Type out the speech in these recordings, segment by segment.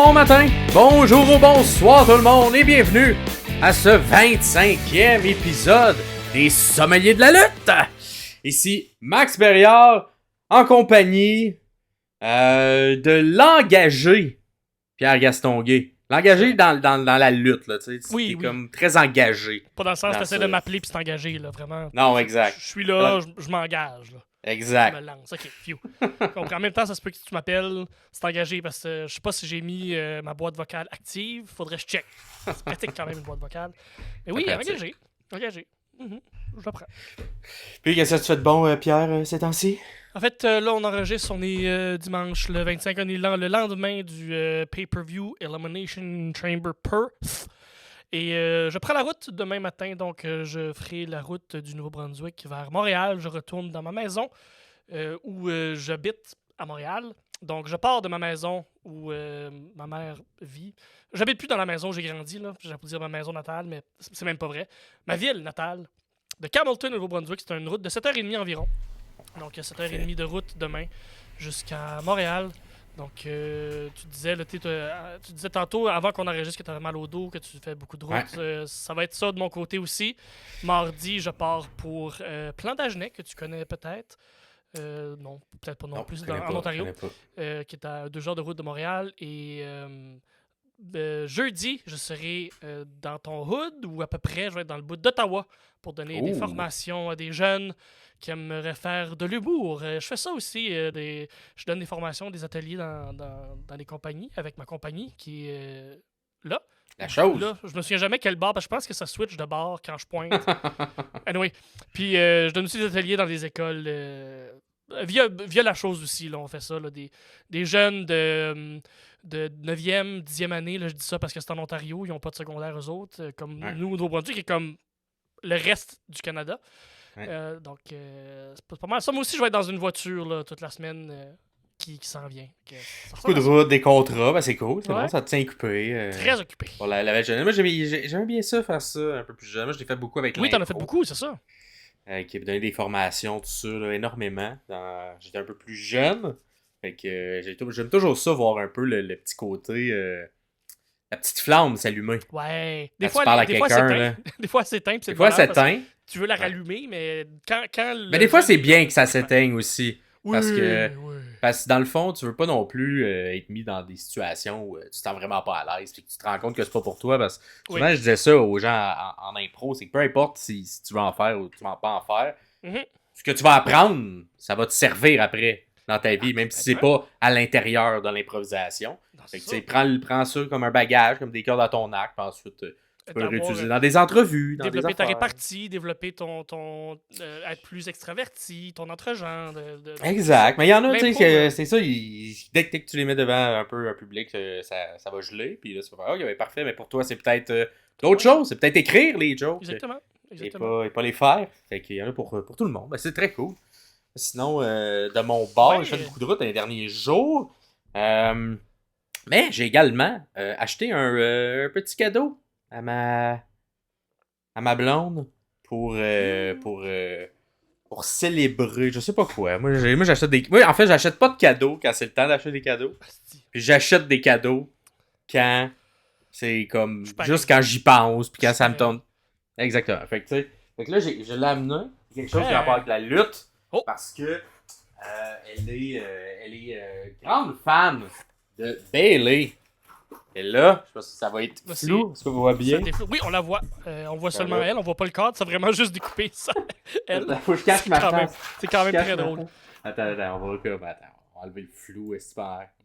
Bon matin, bonjour ou bonsoir tout le monde et bienvenue à ce 25e épisode des Sommeliers de la lutte. Ici Max Berriard en compagnie de l'engagé Pierre Gastonguay. L'engagé dans la lutte, là, tu sais. Oui. Comme très engagé. Pas dans le sens que t'essaies de m'appeler pis t'engager, là, vraiment. Non, exact. Je suis là, je m'engage, là. Exact. Je me lance, ok, phew. Donc, en même temps, ça se peut que tu m'appelles, c'est engagé parce que je sais pas si j'ai mis ma boîte vocale active, faudrait que je check. C'est pratique quand même une boîte vocale. Mais oui, engagé. Je le prends. Puis, qu'est-ce que tu fais de bon, Pierre, ces temps-ci? En fait, là, on enregistre, on est dimanche, le 25, on est le lendemain du pay-per-view Elimination Chamber Perth. Et je prends la route demain matin, donc je ferai la route du Nouveau-Brunswick vers Montréal. Je retourne dans ma maison où j'habite à Montréal. Donc, je pars de ma maison où ma mère vit. J'habite plus dans la maison où j'ai grandi, là. J'ai pu dire ma maison natale, mais c'est même pas vrai. Ma ville natale, de Campbellton, Nouveau-Brunswick, c'est une route de 7h30 environ. Donc, 7h30 de route demain jusqu'à Montréal. Donc, tu disais tantôt, avant qu'on enregistre, que tu avais mal au dos, que tu fais beaucoup de route. Ouais. Ça va être ça de mon côté aussi. Mardi, je pars pour Plan d'Agenais, que tu connais peut-être. Non, peut-être pas non plus, en Ontario, qui est à 2 heures de route de Montréal. Et jeudi, je serai dans ton hood, ou à peu près, je vais être dans le bout d'Ottawa pour donner des formations à des jeunes qui aimeraient faire de l'humour. Je fais ça aussi. Je donne des formations, des ateliers dans les compagnies, avec ma compagnie qui est là. La chose. Là, je me souviens jamais quel bar, parce que je pense que ça switch de bar quand je pointe. Anyway. Puis je donne aussi des ateliers dans des écoles. Via la chose aussi, là, on fait ça. Là, des jeunes de 9e, 10e année, là, je dis ça parce que c'est en Ontario, ils n'ont pas de secondaire eux autres, comme nous, au Nouveau-Brunswick, qui est comme le reste du Canada. Ouais. Donc, c'est pas mal. Ça, moi aussi, je vais être dans une voiture là, toute la semaine qui s'en vient. Beaucoup de routes, des contrats, ben c'est cool. C'est bon, ça te tient occupé. Très occupé. Pour la jeune. Moi, j'aimais bien ça, faire ça un peu plus jeune. Moi, je l'ai fait beaucoup avec Oui, t'en as fait beaucoup, c'est ça. Qui m'a donné des formations, tout ça, là, énormément. J'étais un peu plus jeune. Fait que j'aime toujours ça, voir un peu le petit côté. La petite flamme s'allumer. Ouais. Des fois, c'est teint. Des fois, c'est teint. Des fois, c'est teint. Tu veux la rallumer, mais quand mais des fois, c'est bien que ça s'éteigne aussi. Oui, parce que dans le fond, tu veux pas non plus être mis dans des situations où tu te sens vraiment pas à l'aise et que tu te rends compte que c'est pas pour toi. Parce que souvent, je disais ça aux gens en impro, c'est que peu importe si tu veux en faire ou tu vas pas en faire, ce que tu vas apprendre, ça va te servir après dans ta vie, même si c'est pas à l'intérieur de l'improvisation. Fait que prends ça comme un bagage, comme des cordes à ton arc, puis ensuite tu peux le réutiliser dans des entrevues, dans développer des affaires. Ta répartie, développer ton être plus extraverti, ton entre-genre. Exact. Mais il y en a, tu sais, c'est ça, dès que tu les mets devant un peu un public, ça va geler, puis là, tu vas faire, ok, parfait, mais pour toi, c'est peut-être d'autres choses, c'est peut-être écrire les jokes. Exactement. Et pas les faire. Fait qu'il y en a pour tout le monde. Ben, c'est très cool. Sinon, de mon bord, j'ai fait beaucoup de route dans les derniers jours. Mais j'ai également acheté un petit cadeau à ma blonde pour célébrer, je sais pas quoi. Moi j'achète des. Moi, en fait, j'achète pas de cadeaux quand c'est le temps d'acheter des cadeaux. Puis j'achète des cadeaux quand c'est comme juste quand j'y pense, puis quand ça me tombe. Exactement. Fait que là, je l'ai amené quelque chose qui a rapport avec la lutte. Parce que elle est grande fan de Bayley. Et là, je sais pas si ça va être flou. Est-ce qu'on voit bien? Oui, on la voit. On voit seulement elle, on voit pas le cadre. C'est vraiment juste découpé ça. Elle. Faut que je cache ma face. C'est quand même très drôle. Attends, on va enlever le flou,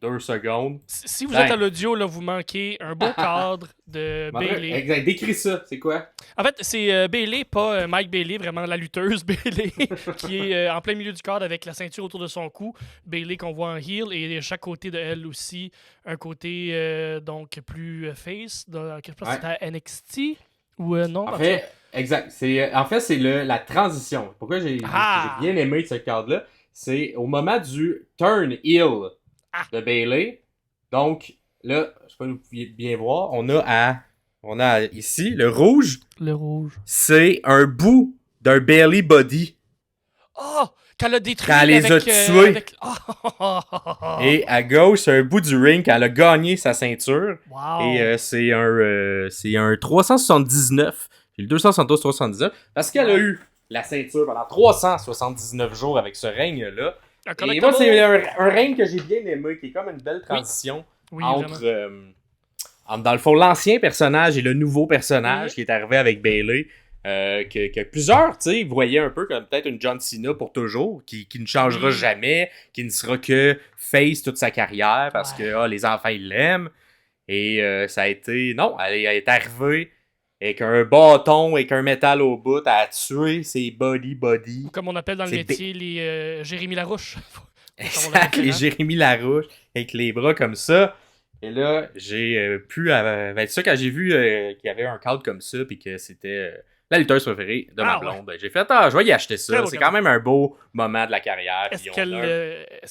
2 secondes. Si vous êtes à l'audio, là, vous manquez un beau cadre de Bayley. Exact, décris ça, c'est quoi? En fait, c'est Bayley, pas Mike Bayley, vraiment la lutteuse Bayley, qui est en plein milieu du cadre avec la ceinture autour de son cou. Bayley qu'on voit en heel, et de chaque côté de elle aussi, un côté donc plus face. Je sais pas si c'était à NXT ou non? En fait, exact. C'est la transition. Pourquoi j'ai bien aimé ce cadre-là? C'est au moment du turn heel de Bayley. Donc, là, je sais pas si vous pouvez bien voir, on a ici le rouge. Le rouge. C'est un bout d'un Bayley body. Oh! Qu'elle a détruit quand elle les a avec, tués. avec... Et à gauche, sur un bout du ring, quand elle a gagné sa ceinture. Wow. Et c'est un 379. J'ai le 272-379. Parce qu'elle a eu la ceinture pendant 379 jours avec ce règne-là. Et moi, c'est un règne que j'ai bien aimé, qui est comme une belle transition entre, dans le fond, l'ancien personnage et le nouveau personnage qui est arrivé avec Bayley. Que plusieurs, tu sais, voyaient un peu comme peut-être une John Cena pour toujours, qui ne changera jamais, qui ne sera que face toute sa carrière parce que les enfants, ils l'aiment. Et ça a été... Non, elle est arrivée avec un bâton, avec un métal au bout, à tuer ses body. Comme on appelle dans le métier les Jérémy Larouche. Exact, les Jérémy Larouche, avec les bras comme ça. Et là, j'ai pu... ça, quand j'ai vu qu'il y avait un cadre comme ça, puis que c'était... la lutteuse préférée de ma blonde. Ben, j'ai fait, je vais y acheter ça. C'est quand même un beau moment de la carrière. Est-ce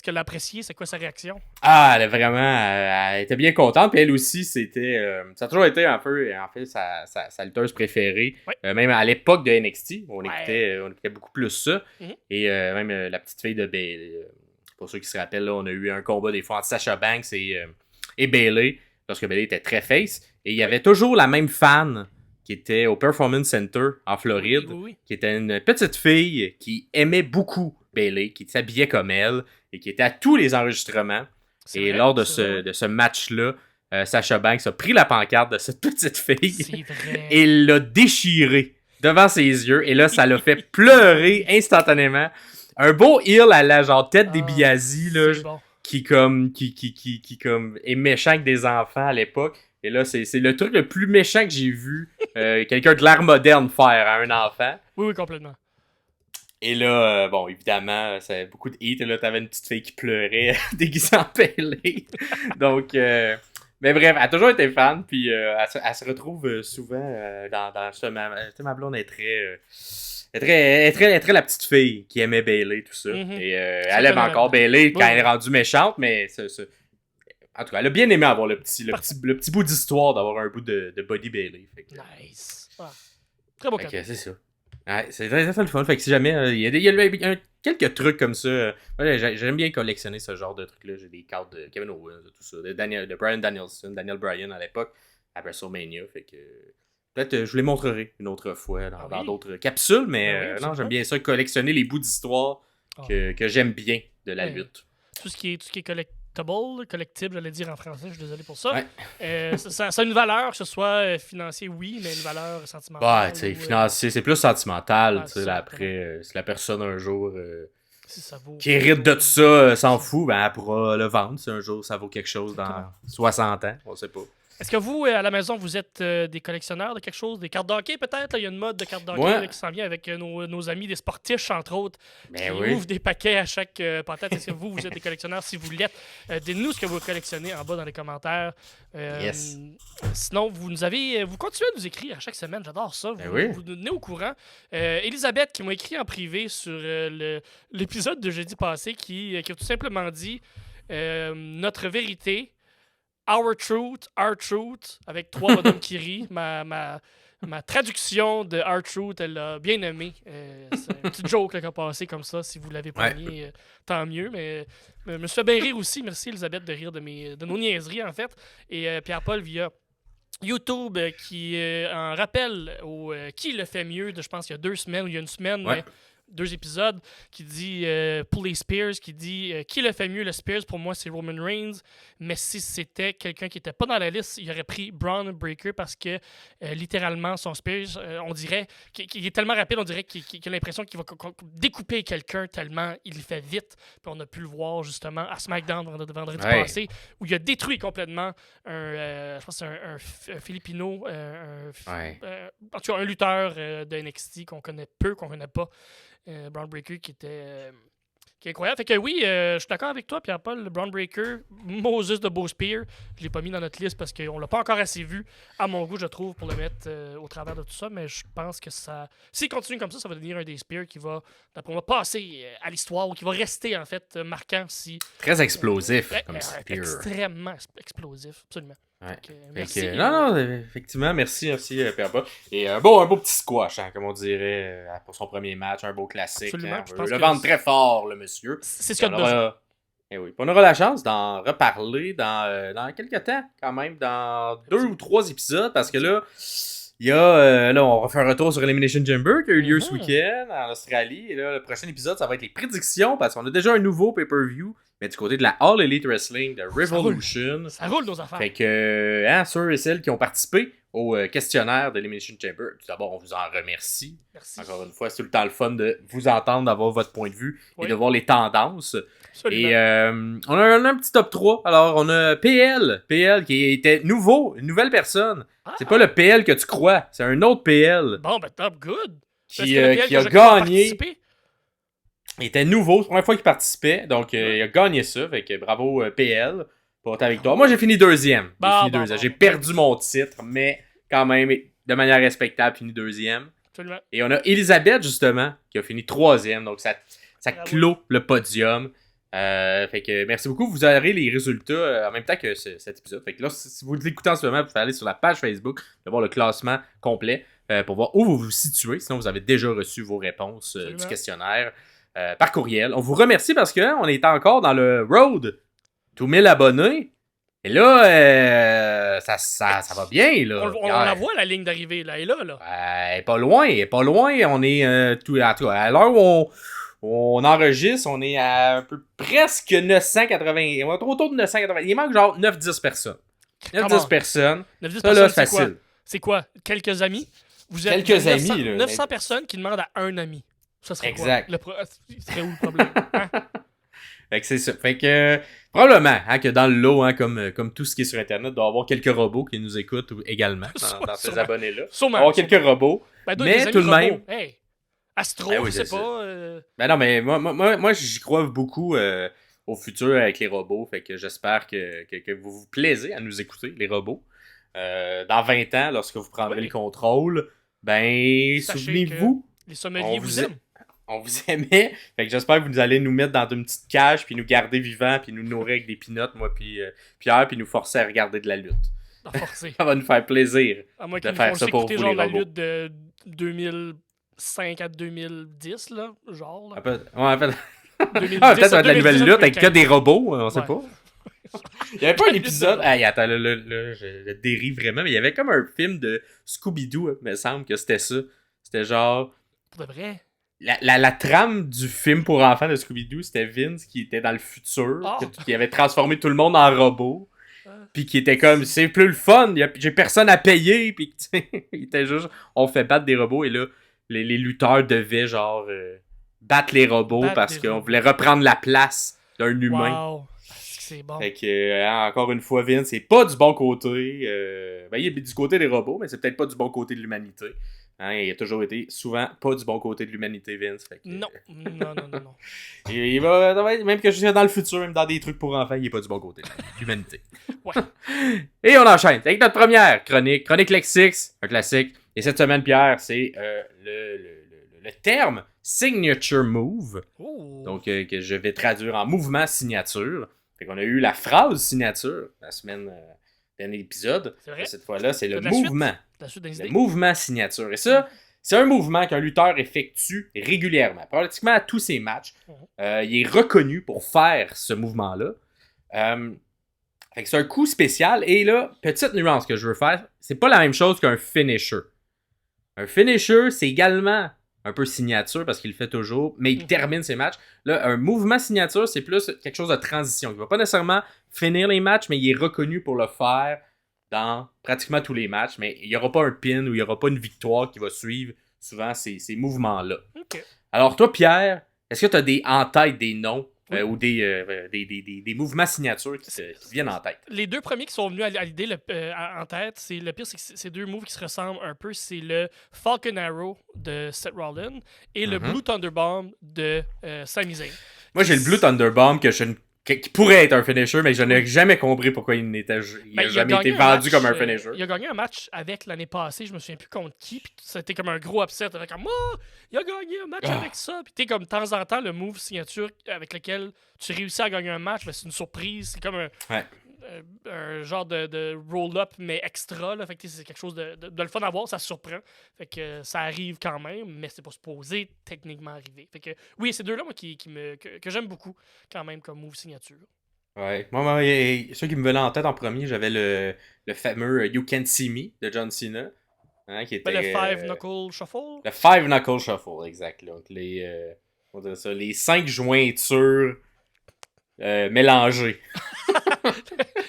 qu'elle l'a apprécié? C'est quoi sa réaction? Elle a vraiment... elle était bien contente. Puis elle aussi, c'était... ça a toujours été un peu, en fait, sa lutteuse préférée. Même à l'époque de NXT, on écoutait beaucoup plus ça. Et même la petite fille de Bayley. Pour ceux qui se rappellent, là, on a eu un combat des fois entre Sasha Banks et Bayley. Lorsque Bayley était très face. Et il y avait toujours la même fan qui était au Performance Center en Floride, qui était une petite fille qui aimait beaucoup Bayley, qui s'habillait comme elle et qui était à tous les enregistrements. Et lors de ce match-là, Sasha Banks a pris la pancarte de cette petite fille et l'a déchirée devant ses yeux. Et là, ça l'a fait pleurer instantanément. Un beau heel à la genre Ted DiBiase, là, qui est méchant avec des enfants à l'époque. Et là, c'est le truc le plus méchant que j'ai vu quelqu'un de l'ère moderne faire à un enfant. Oui, complètement. Et là, bon, évidemment, c'est beaucoup de hate. Là, t'avais une petite fille qui pleurait déguisée en Bayley. Donc, mais bref, elle a toujours été fan. Puis, elle se retrouve souvent dans ce... Ma blonde est très la petite fille qui aimait Bayley, tout ça. Et elle aime encore Bayley quand elle est rendue méchante, mais... En tout cas, elle a bien aimé avoir le petit bout d'histoire, d'avoir un bout de Body Bayley. Nice. Très beau cadeau. C'est ça. Ouais, c'est très le fun. Fait que si jamais il y a quelques trucs comme ça, j'aime bien collectionner ce genre de trucs-là. J'ai des cartes de Kevin Owens, tout ça, de Bryan Danielson, Daniel Bryan à l'époque, à WrestleMania. Fait que peut-être je vous les montrerai une autre fois dans d'autres capsules, mais non, j'aime bien ça, collectionner les bouts d'histoire que j'aime bien de la lutte. Tout ce qui est collectible, j'allais dire en français, je suis désolé pour ça. Ça a une valeur, que ce soit financier, oui, mais une valeur sentimentale. Tu sais, financier, c'est plus sentimental. Après, si la personne un jour qui hérite de tout ça s'en fout, ben elle pourra le vendre si un jour ça vaut quelque chose dans 60 ans, on sait pas. Est-ce que vous, à la maison, vous êtes des collectionneurs de quelque chose? Des cartes d'hockey, peut-être? Il y a une mode de cartes d'hockey qui s'en vient avec nos amis des sportifs, entre autres, qui ouvrent des paquets à chaque patate. Est-ce que vous êtes des collectionneurs? Si vous l'êtes, dites-nous ce que vous collectionnez en bas dans les commentaires. Sinon, vous continuez à nous écrire à chaque semaine. J'adore ça. Vous nous tenez au courant. Elisabeth, qui m'a écrit en privé sur l'épisode de jeudi passé, qui a tout simplement dit notre vérité... Our Truth, avec 3 bonhommes qui rient. Ma traduction de Our Truth, elle l'a bien aimé. C'est une petite joke qui a passé comme ça. Si vous l'avez pas mis, tant mieux. Mais je me suis fait bien rire aussi. Merci, Elisabeth, de rire de nos niaiseries, en fait. Et Pierre-Paul, via YouTube, qui en rappelle au Qui le fait mieux, je pense qu'il y a 2 semaines ou il y a une semaine. 2 épisodes, qui dit pour les Spears, qui dit qui le fait mieux, le Spears, pour moi c'est Roman Reigns, mais si c'était quelqu'un qui était pas dans la liste, il aurait pris Braun Breaker parce que littéralement son Spears, on dirait qu'il est tellement rapide, on dirait qu'il a l'impression qu'il va découper quelqu'un tellement il le fait vite. Puis on a pu le voir justement à SmackDown vendredi passé, où il a détruit complètement je pense un Filipino, en tout cas un lutteur de NXT qu'on connaît pas. Braun Breaker qui est incroyable. Fait que oui, je suis d'accord avec toi, Pierre-Paul. Le Braun Breaker, Moses de Beau Spear, je l'ai pas mis dans notre liste parce qu'on l'a pas encore assez vu, à mon goût, je trouve, pour le mettre au travers de tout ça. Mais je pense que s'il continue comme ça va devenir un des Spears qui va, d'après moi, passer à l'histoire ou qui va rester, en fait, marquant si... Très explosif comme Spear. Extrêmement explosif, absolument. Ouais. Merci. Non, effectivement, merci Perba. Et un beau petit squash, comme on dirait, pour son premier match, un beau classique. Absolument, On veut le vendre très fort, le monsieur. C'est ce qu'il y a de besoin. Et oui. On aura la chance d'en reparler dans quelques temps, quand même, dans 2 ou 3 épisodes, parce que là, il y a, là, on va faire un retour sur Elimination Chamber qui a eu lieu ce week-end en Australie. Et là, le prochain épisode, ça va être les prédictions, parce qu'on a déjà un nouveau pay-per-view, mais du côté de la All Elite Wrestling, de Revolution. Ça roule nos affaires. Fait que, ceux et celles qui ont participé au questionnaire de Elimination Chamber, tout d'abord, on vous en remercie. Merci. Encore une fois, c'est tout le temps le fun de vous entendre, d'avoir votre point de vue Oui. et de voir les tendances. Absolument. Et on a un petit top 3. Alors, on a PL qui était nouveau, une nouvelle personne. C'est pas le PL que tu crois, c'est un autre PL. Bon, ben top, good. Qui a gagné. Il était nouveau, c'est la première fois qu'il participait, donc il a gagné ça. Fait que bravo PL pour être avec toi. Moi, j'ai fini deuxième. J'ai perdu mon titre, mais quand même, de manière respectable, fini deuxième. Absolument. Et on a Elisabeth, justement, qui a fini troisième, donc ça clôt le podium. Fait que merci beaucoup. Vous aurez les résultats en même temps que cet épisode. Fait que là, si vous l'écoutez en ce moment, vous pouvez aller sur la page Facebook pour voir le classement complet pour voir où vous vous situez. Sinon, vous avez déjà reçu vos réponses du questionnaire par courriel. On vous remercie parce qu'on est encore dans le road to 1000 abonnés. Et là, ça va bien. Là. On la voit, la ligne d'arrivée. Là, elle est là. Elle est pas loin. On est à l'heure où on enregistre, on est à presque 980. On est autour de 980. Il manque genre 9-10 personnes. 9-10 personnes. 9-10 ça, là, c'est facile. C'est quoi? Quelques amis? Vous êtes quelques 900, amis. Là, 900 personnes qui demandent à un ami. Ça serait exact. quoi? Il serait où le problème? Hein? Fait que c'est ça. Fait que probablement que dans le lot, comme tout ce qui est sur Internet, il doit y avoir quelques robots qui nous écoutent également dans ces abonnés-là. Sûrement. Il doit y avoir quelques robots. Mais tout de même... Hey. Astro, je sais pas. Ben non, mais moi j'y crois beaucoup au futur avec les robots. Fait que j'espère que vous vous plaisez à nous écouter, les robots. Dans 20 ans, lorsque vous prendrez le contrôle, ben, souvenez-vous. Les sommeliers vous aiment. On vous aimait. Fait que j'espère que vous allez nous mettre dans une petite cage, puis nous garder vivants, puis nous nourrir avec des peanuts, moi, puis Pierre, puis nous forcer à regarder de la lutte. Ça va nous faire plaisir de faire ça pour vous, genre la lutte de 2005 à 2010, là, genre. Là. En fait... 2010, peut-être ça va être la nouvelle lutte avec que des robots, on sait pas. Il y avait pas un épisode... attends, là, je dérive vraiment, mais il y avait comme un film de Scooby-Doo, il me semble que c'était ça. C'était genre... Pour de vrai? La trame du film pour enfants de Scooby-Doo, c'était Vince qui était dans le futur, qui avait transformé tout le monde en robot, puis qui était comme, c'est plus le fun, j'ai personne à payer, puis il était juste, on fait battre des robots, et là, les lutteurs devaient genre battre les robots parce qu'on voulait reprendre la place d'un humain. Wow. C'est bon. Fait que, encore une fois, Vince, c'est pas du bon côté. Il est du côté des robots, mais c'est peut-être pas du bon côté de l'humanité. Il a toujours été souvent pas du bon côté de l'humanité, Vince. Fait que, non. Il va, même que je suis dans le futur, même dans des trucs pour enfants, il est pas du bon côté de l'humanité. Ouais. Et on enchaîne avec notre première chronique Lexix, un classique. Et cette semaine, Pierre, c'est le terme Signature Move. Ooh. Donc, que je vais traduire en mouvement signature. Fait qu'on a eu la phrase signature la semaine dernier épisode. C'est vrai? Cette fois-là, c'est le mouvement. Le mouvement signature. Et ça, c'est un mouvement qu'un lutteur effectue régulièrement. Pratiquement à tous ses matchs. Il est reconnu pour faire ce mouvement-là. Fait que c'est un coup spécial. Et là, petite nuance que je veux faire, c'est pas la même chose qu'un finisher. Un finisher, c'est également un peu signature parce qu'il le fait toujours, mais il termine ses matchs. Là, un mouvement signature, c'est plus quelque chose de transition. Il ne va pas nécessairement finir les matchs, mais il est reconnu pour le faire dans pratiquement tous les matchs. Mais il n'y aura pas un pin ou il n'y aura pas une victoire qui va suivre souvent ces mouvements-là. Okay. Alors toi, Pierre, est-ce que tu as en tête des noms ou des mouvements signatures qui te viennent en tête? Les deux premiers qui sont venus à l'idée en tête, c'est le pire, c'est que c'est deux moves qui se ressemblent un peu. C'est le Falcon Arrow de Seth Rollins et le Blue Thunder Bomb de Sami Zayn. Moi, j'ai le Blue Thunder Bomb qui pourrait être un finisher, mais je n'ai jamais compris pourquoi il n'a jamais été vendu comme un finisher. Il a gagné un match avec l'année passée, je me souviens plus contre qui, puis c'était comme un gros upset. Avec comme, il a gagné un match avec ça. Puis t'es comme de temps en temps, le move signature avec lequel tu réussis à gagner un match, ben, c'est une surprise. C'est comme un genre de roll-up, mais extra. Là. Fait que c'est quelque chose de le fun à voir, ça surprend. Fait que ça arrive quand même, mais c'est pas supposé techniquement arriver. Fait que oui, ces deux-là, moi, que j'aime beaucoup quand même comme move signature. Ouais. Moi, ceux qui me venaient en tête en premier, j'avais le fameux You Can't See Me de John Cena. Hein, qui était, Le Five Knuckle Shuffle. Le Five Knuckle Shuffle, exact. Donc, on dirait ça, les 5 jointures mélangées.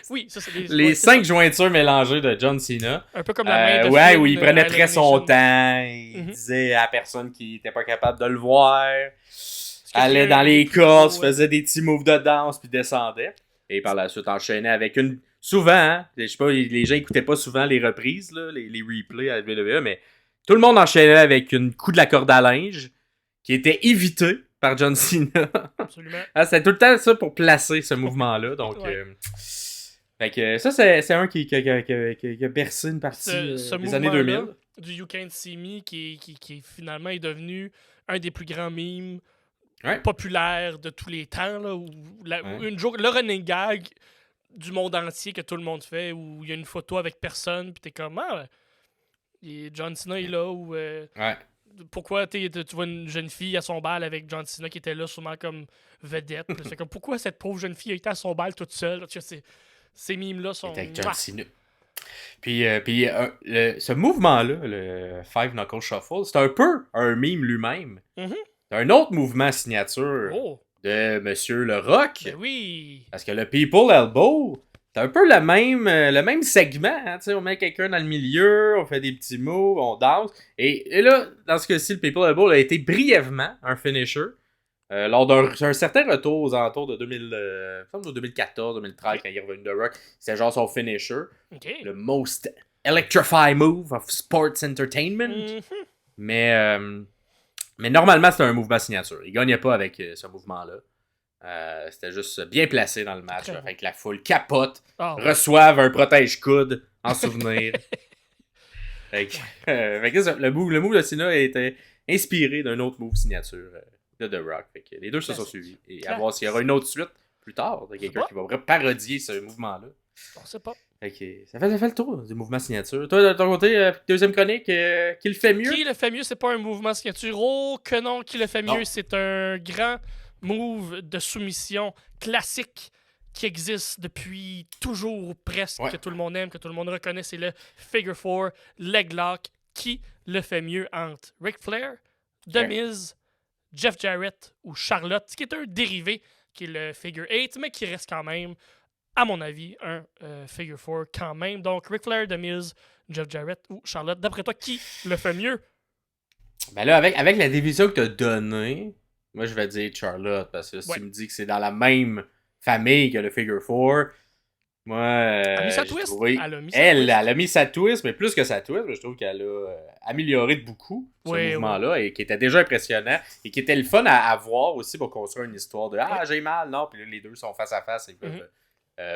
Oui, ça c'est Les 5 jointures mélangées de John Cena. Un peu comme la main de ouais, Finn où il de prenait très son Elimination. temps. Il disait à la personne qui était pas capable de le voir. que Allait c'est dans un les des plus cordes, gros, ouais. faisait des petits moves de danse, puis descendait. Et par la suite, enchaînait avec une... Souvent, hein, je sais pas, les gens écoutaient pas souvent les reprises, là, les replays à la WWE, mais tout le monde enchaînait avec une coup de la corde à linge qui était évité par John Cena. Absolument. Ah, c'était tout le temps ça pour placer ce mouvement-là. Donc, Ouais. fait que ça, c'est un qui a bercé une partie Ce des années 2000. mouvement-là du You Can't See Me qui finalement est devenu un des plus grands memes populaires de tous les temps. Là, le running gag du monde entier que tout le monde fait, où il y a une photo avec personne, puis t'es comme, John Cena est là, ou pourquoi tu vois une jeune fille à son bal avec John Cena qui était là sûrement comme vedette. C'est comme, pourquoi cette pauvre jeune fille a été à son bal toute seule? Tu sais, ces mimes-là sont... Avec John Cena. Puis ce mouvement-là, le Five Knuckle Shuffle, c'est un peu un mime lui-même. C'est un autre mouvement signature de Monsieur Le Rock. Ben oui! Parce que le People Elbow, c'est un peu le même segment. Hein, on met quelqu'un dans le milieu, on fait des petits moves, on danse. Et là, dans ce cas-ci, le People Elbow a été brièvement un finisher. Lors d'un certain retour aux alentours de 2014-2013, quand il est revenu de Rock, c'était genre son finisher. Le most electrifying move of sports entertainment. Mais normalement, c'était un mouvement signature. Il gagnait pas avec ce mouvement-là. C'était juste bien placé dans le match. Là, fait que la foule capote, reçoivent un protège-coude en souvenir. fait que le move de Cena était inspiré d'un autre move signature de The Rock. Fait que les deux se sont suivis. Et à voir s'il y aura une autre suite plus tard de quelqu'un qui va parodier ce mouvement-là. On sait pas. Fait que ça fait le tour du mouvement signature. Toi, de ton côté, deuxième chronique, qui le fait mieux? Qui le fait mieux, c'est pas un mouvement signature. Oh, que non, qui le fait mieux, c'est un grand move de soumission classique qui existe depuis toujours presque, que tout le monde aime, que tout le monde reconnaît, c'est le Figure 4 Leg Lock. Qui le fait mieux entre Ric Flair, The Miz, Jeff Jarrett ou Charlotte, qui est un dérivé, qui est le Figure 8, mais qui reste quand même, à mon avis, un Figure 4 quand même. Donc, Ric Flair, The Miz, Jeff Jarrett ou Charlotte. D'après toi, qui le fait mieux? Ben là, avec la division que tu as donnée, moi, je vais dire Charlotte, parce que si tu me dis que c'est dans la même famille que le Figure 4, moi, elle a mis sa twist. Elle a mis sa twist, mais plus que sa twist, je trouve qu'elle a amélioré de beaucoup ce mouvement-là, et qui était déjà impressionnant, et qui était le fun à voir aussi pour construire une histoire de « Ah, j'ai mal! » Non, puis là, les deux sont face à face et peuvent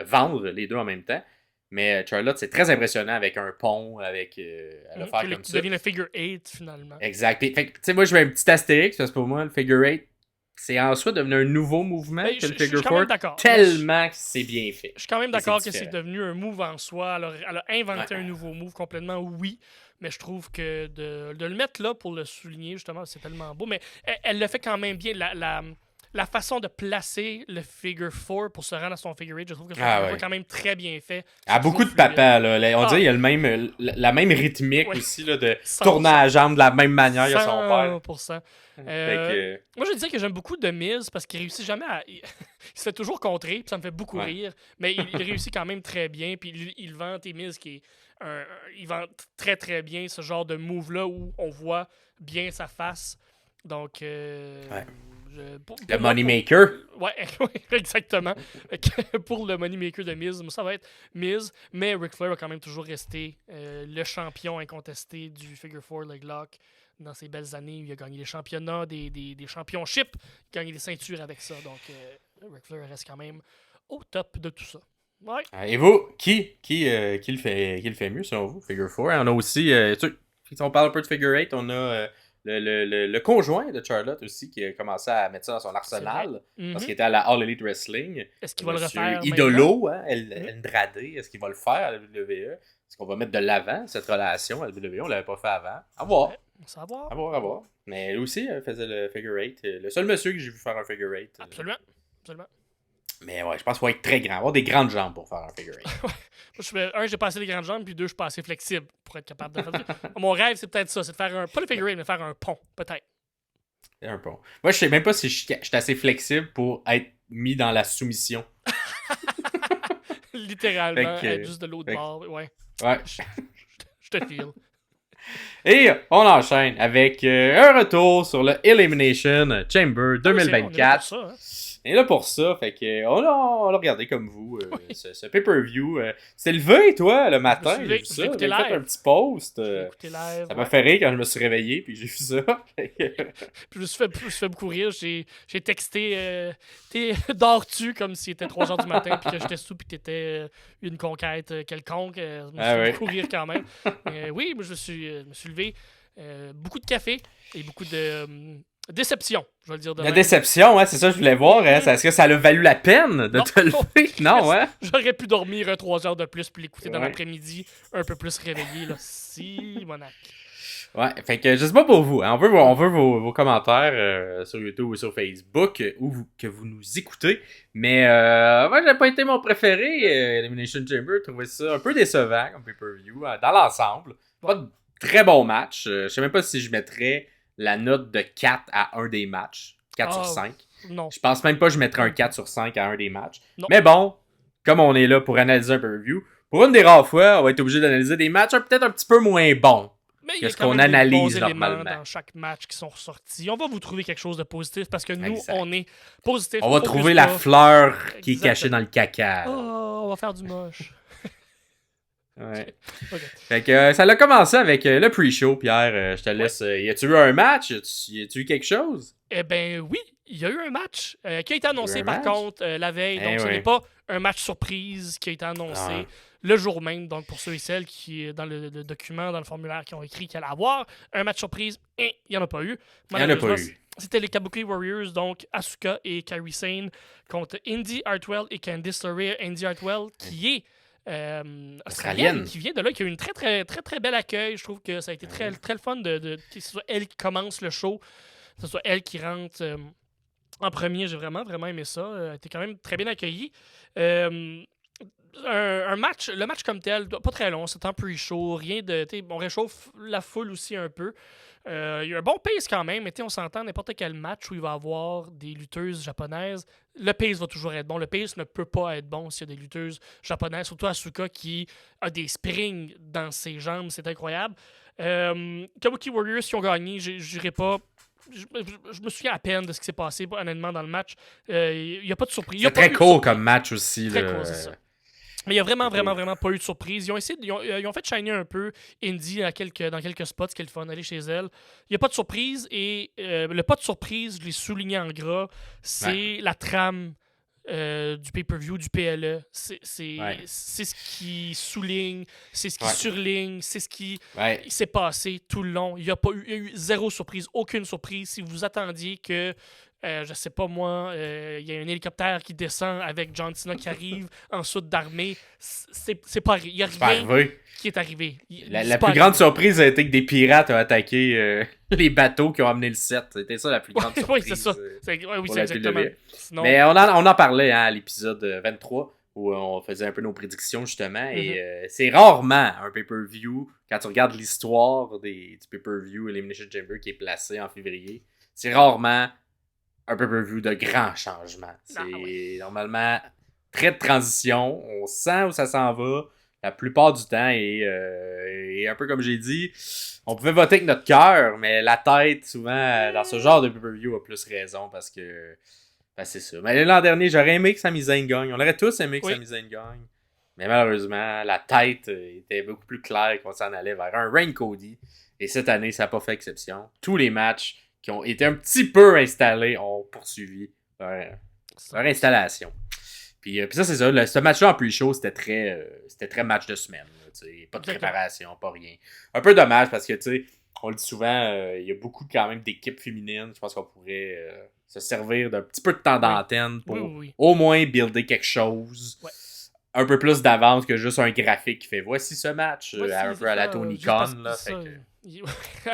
vendre les deux en même temps. Mais Charlotte, c'est très impressionnant avec un pont, avec elle a faire comme ça. ça. Devient le Figure 8, finalement. Exact. Tu sais, moi, je mets un petit astérix, parce que pour moi, le Figure 8, c'est en soi devenu un nouveau mouvement que le Figure 4, tellement que c'est bien fait. Je suis quand même d'accord que c'est devenu un move en soi. Elle a inventé un nouveau move complètement, oui. Mais je trouve que de le mettre là pour le souligner, justement, c'est tellement beau. Mais elle le fait quand même bien. La façon de placer le Figure 4 pour se rendre à son Figure 8, je trouve que c'est quand même très bien fait. Ah, beaucoup de papa, là. On dirait qu'il y a la même rythmique aussi, là, de tourner à la jambe de la même manière que son père. 100%. Moi, je disais que j'aime beaucoup The Miz parce qu'il réussit jamais à... il se fait toujours contrer, puis ça me fait beaucoup rire. Mais il réussit quand même très bien, puis il vend Miz qui est... il vend très très bien ce genre de move-là où on voit bien sa face. Donc... le Moneymaker. Ouais, exactement. Pour le Moneymaker de Miz, ça va être Miz, mais Ric Flair va quand même toujours rester le champion incontesté du Figure 4 Leg Lock dans ces belles années où il a gagné les championnats, des championships, il a gagné des ceintures avec ça. Donc, Ric Flair reste quand même au top de tout ça. Ouais. Et vous, qui le fait mieux selon vous, Figure 4? On a aussi, si on parle un peu de Figure 8, on a le conjoint de Charlotte aussi qui a commencé à mettre ça dans son arsenal parce qu'il était à la All Elite Wrestling. Est-ce qu'il va le refaire? Idolo, hein, Andrade, est-ce qu'il va le faire à la WWE? Est-ce qu'on va mettre de l'avant cette relation à la WWE? On l'avait pas fait avant. À voir. Ouais, à voir. À voir. Mais lui aussi faisait le figure 8. Le seul monsieur que j'ai vu faire un figure 8. Absolument. Mais ouais, je pense qu'il faut être très grand. Avoir des grandes jambes pour faire un figure 8. J'ai pas assez de grandes jambes, puis 2, je suis pas assez flexible pour être capable de faire ça. Mon rêve, c'est peut-être ça, c'est de faire pas le figure 8, mais faire un pont, peut-être. Un pont. Moi, je sais même pas si je suis assez flexible pour être mis dans la soumission. Littéralement, être juste de l'autre bord. Ouais. Je te feel. Et on enchaîne avec un retour sur le Elimination Chamber 2024. On est là pour ça, fait que on l'a regardé comme vous, ce pay-per-view. C'est levé, toi, le matin, j'ai vu ça. J'ai fait un petit post. Ça m'a fait rire quand je me suis réveillé, puis j'ai vu ça. Je me suis fait beaucoup rire. J'ai texté dors-tu comme s'il était 3h du matin, puis que j'étais sous, puis que t'étais une conquête quelconque. Je me suis fait beaucoup rire quand même. Oui, je me suis levé. Beaucoup de café et beaucoup de déception, je vais le dire de La déception, c'est ça que je voulais voir. Est-ce que ça a valu la peine de te lever? Non, ouais. J'aurais pu dormir 3 heures de plus puis l'écouter dans l'après-midi, un peu plus réveillé. Là. Monac. Ouais, fait que je sais pas pour vous. Hein, on veut vos commentaires sur YouTube ou sur Facebook que vous nous écoutez. Mais moi, j'ai pas été mon préféré. Elimination Chamber, je trouvais ça un peu décevant comme pay-per-view dans l'ensemble. Pas de très bon match. Je sais même pas si je mettrais la note de 4 à un des matchs. 4 sur 5. Non. Je pense même pas que je mettrais un 4 sur 5 à un des matchs. Non. Mais bon, comme on est là pour analyser un pay-per-view, pour une des rares fois, on va être obligé d'analyser des matchs peut-être un petit peu moins bons. Mais que ce qu'on analyse normalement. Dans chaque match qui sont ressortis. On va vous trouver quelque chose de positif parce que nous, on est positif. On va trouver la fleur qui est cachée dans le caca. On va faire du moche. Ouais. Okay. Fait que ça a commencé avec le pre-show, Pierre. Je te laisse. Y a-tu eu un match? Y a-tu eu quelque chose? Eh ben oui, il y a eu un match qui a été annoncé par contre la veille. Donc ce n'est pas un match surprise qui a été annoncé le jour même. Donc pour ceux et celles qui, dans le document, dans le formulaire, qui ont écrit qu'il allait avoir un match surprise, il n'y en a pas eu. Malheureusement, c'était les Kabuki Warriors, donc Asuka et Kairi Sane contre Indy Hartwell et Candice LeRae. Indy Hartwell qui est australienne, qui vient de là, qui a eu une très très très très bel accueil. Je trouve que ça a été très très le fun que ce soit elle qui commence le show, que ce soit elle qui rentre en premier. J'ai vraiment vraiment aimé ça. Elle a été quand même très bien accueillie. Le match comme tel, pas très long, c'est un pre-show, rien de. On réchauffe la foule aussi un peu. Il y a un bon pace quand même, mais on s'entend, n'importe quel match où il va y avoir des lutteuses japonaises, le pace va toujours être bon. Le pace ne peut pas être bon s'il y a des lutteuses japonaises, surtout Asuka qui a des springs dans ses jambes, c'est incroyable. Kabuki Warriors qui ont gagné, j'irai pas. Je me souviens à peine de ce qui s'est passé, honnêtement, dans le match. Il n'y a pas de surprise. C'est très court comme match aussi. Très court, c'est ça. Mais il n'y a vraiment pas eu de surprise. Ils ont fait shiner un peu Indy dans quelques spots, ce qui est le fun, aller chez elle. Il n'y a pas de surprise et le pas de surprise, je l'ai souligné en gras, c'est la trame du pay-per-view, du PLE. C'est ce qui souligne, c'est ce qui surligne, c'est ce qui s'est passé tout le long. Il y a eu zéro surprise, aucune surprise. Si vous attendiez que je sais pas moi, il y a un hélicoptère qui descend avec John Cena qui arrive en soute d'armée. C'est pas arrivé. Il y a rien qui est arrivé. La plus grande surprise a été que des pirates ont attaqué les bateaux qui ont amené le set. C'était ça la plus grande surprise. Oui, c'est ça. Oui, c'est exactement. Sinon... Mais on en parlait à l'épisode 23 où on faisait un peu nos prédictions justement. Et c'est rarement un pay-per-view, quand tu regardes l'histoire du pay-per-view Elimination Chamber qui est placé en février, c'est rarement un pay-per-view de grands changements. C'est normalement très de transition. On sent où ça s'en va la plupart du temps. Et un peu comme j'ai dit, on pouvait voter avec notre cœur, mais la tête, souvent, dans ce genre de pay-per-view, a plus raison parce que c'est ça. Mais l'an dernier, j'aurais aimé que Sami Zayn gagne. On aurait tous aimé que Sami Zayn gagne. Mais malheureusement, la tête était beaucoup plus claire qu'on s'en allait vers un Reign Cody. Et cette année, ça n'a pas fait exception. Tous les matchs qui ont été un petit peu installés ont poursuivi leur installation. Puis ça, c'est ça. Ce match-là en plus chaud, c'était très match de semaine. Là, pas de préparation, pas rien. Un peu dommage parce que, tu sais, on le dit souvent, il y a beaucoup quand même d'équipes féminines. Je pense qu'on pourrait se servir d'un petit peu de temps d'antenne pour au moins builder quelque chose. Ouais. Un peu plus d'avance que juste un graphique qui fait voici ce match, un peu à la Tony Khan. Là,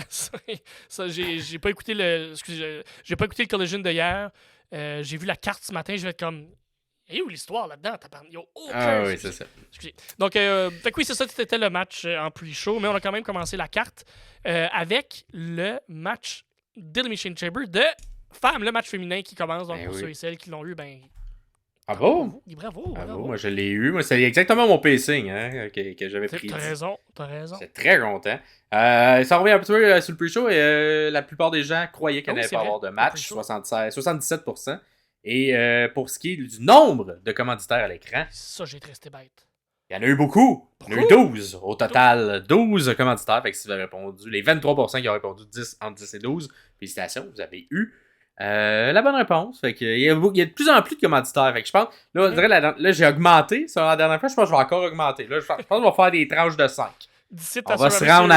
ça, j'ai pas écouté j'ai pas écouté le Collision de hier. J'ai vu la carte ce matin, je vais être comme. Il y a où l'histoire là-dedans? Il y a aucun. Ah oui, c'est ça. Excusez. Donc, fait que oui, c'est ça, c'était le match en pre-show, mais on a quand même commencé la carte avec le match d'Elimination Chamber de femmes, le match féminin qui commence. Donc, pour ceux et celles qui l'ont eu, ben. Bravo! Bravo! Moi, je l'ai eu. Moi, c'est exactement mon pacing que j'avais pris. T'as raison. J'étais très content. Ça revient un petit peu sur le pre-show et la plupart des gens croyaient qu'il n'allait pas avoir de match. 77%. Et pour ce qui est du nombre de commanditaires à l'écran... Ça, j'ai resté bête. Il y en a eu beaucoup. Il y en a eu 12. Au total, 12 commanditaires. Fait que si vous avez répondu, les 23% qui ont répondu entre 10 et 12, félicitations, vous avez eu la bonne réponse. Fait que, il y a de plus en plus de commanditaires. Fait que je pense, là, on dirait là j'ai augmenté. Sur la dernière fois, je pense que je vais encore augmenter. Là, je pense qu'on va faire des tranches de 5. On va se rendre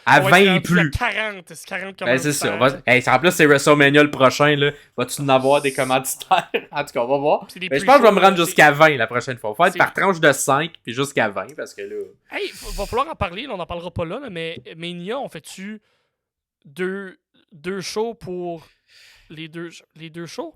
à 20 et plus. 40 ben, c'est ça. En plus, c'est WrestleMania le prochain. Là. Vas-tu en avoir des commanditaires? En tout cas, on va voir. Mais je pense que je vais me rendre jusqu'à 20 la prochaine fois. On va faire par tranche de 5 puis jusqu'à 20 parce que là... Hey, va falloir en parler. Là, on n'en parlera pas là, mais Mania, on fait-tu deux shows pour les deux shows?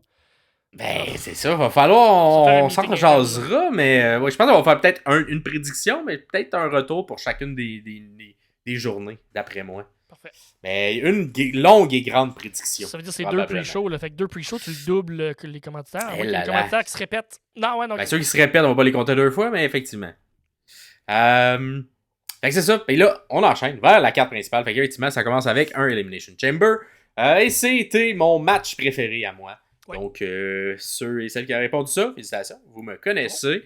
Ben, c'est ça, va falloir, on s'en jasera, mais ouais, je pense qu'on va faire peut-être une prédiction, mais peut-être un retour pour chacune des journées, d'après moi. Parfait. Mais une longue et grande prédiction. Ça veut dire que c'est deux pre-shows, là. Fait que deux pre-shows, tu le doubles que les commanditaires. Les commanditaires qui se répètent. Non, ouais, non. Ben, ceux qui se répètent, on va pas les compter 2 fois, mais effectivement. Fait que c'est ça. Et là, on enchaîne vers la carte principale. Fait qu'effectivement, ça commence avec un Elimination Chamber. Et c'était mon match préféré à moi. Ouais. Donc, ceux et celles qui ont répondu ça, félicitations, vous me connaissez.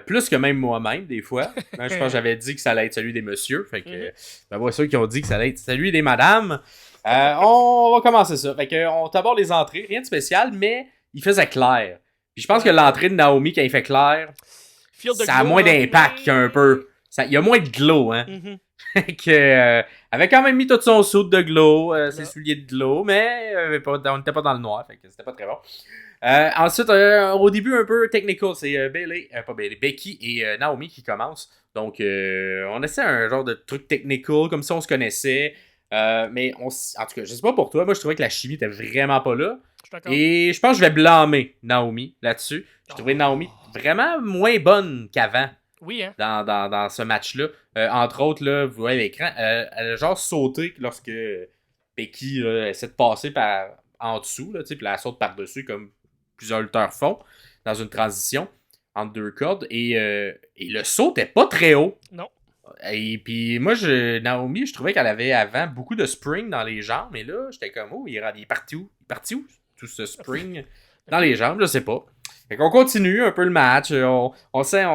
Plus que même moi-même, des fois. Je pense que j'avais dit que ça allait être celui des messieurs. Fait que, ben, voilà, ceux qui ont dit que ça allait être celui des madames. On va commencer ça. Fait que, on t'aborde les entrées. Rien de spécial, mais il faisait clair. Puis je pense que l'entrée de Naomi, quand il fait clair, ça a moins d'impact qu'un peu. Il y a moins de glow, hein. Que, avait quand même mis tout son saut de glow, ses souliers de glow, mais on n'était pas dans le noir, fait que c'était pas très bon. Ensuite, au début, un peu technical, c'est Becky et Naomi qui commencent. Donc, on essaie un genre de truc technical, comme si on se connaissait. Mais en tout cas, je sais pas pour toi, moi je trouvais que la chimie était vraiment pas là. Et je pense que je vais blâmer Naomi là-dessus. Je trouvais Naomi vraiment moins bonne qu'avant. Oui, hein? Dans ce match-là. Entre autres, là, vous voyez l'écran, elle a genre sauté lorsque Becky là, essaie de passer en dessous, là, puis elle saute par-dessus comme plusieurs lutteurs font dans une transition entre deux cordes. Et le saut n'était pas très haut. Non. Et puis moi, Naomi, je trouvais qu'elle avait avant beaucoup de spring dans les jambes. Mais là, j'étais comme, oh, il est parti où? Il est parti où? Tout ce spring dans les jambes, je sais pas. Fait qu'on continue un peu le match. On sait,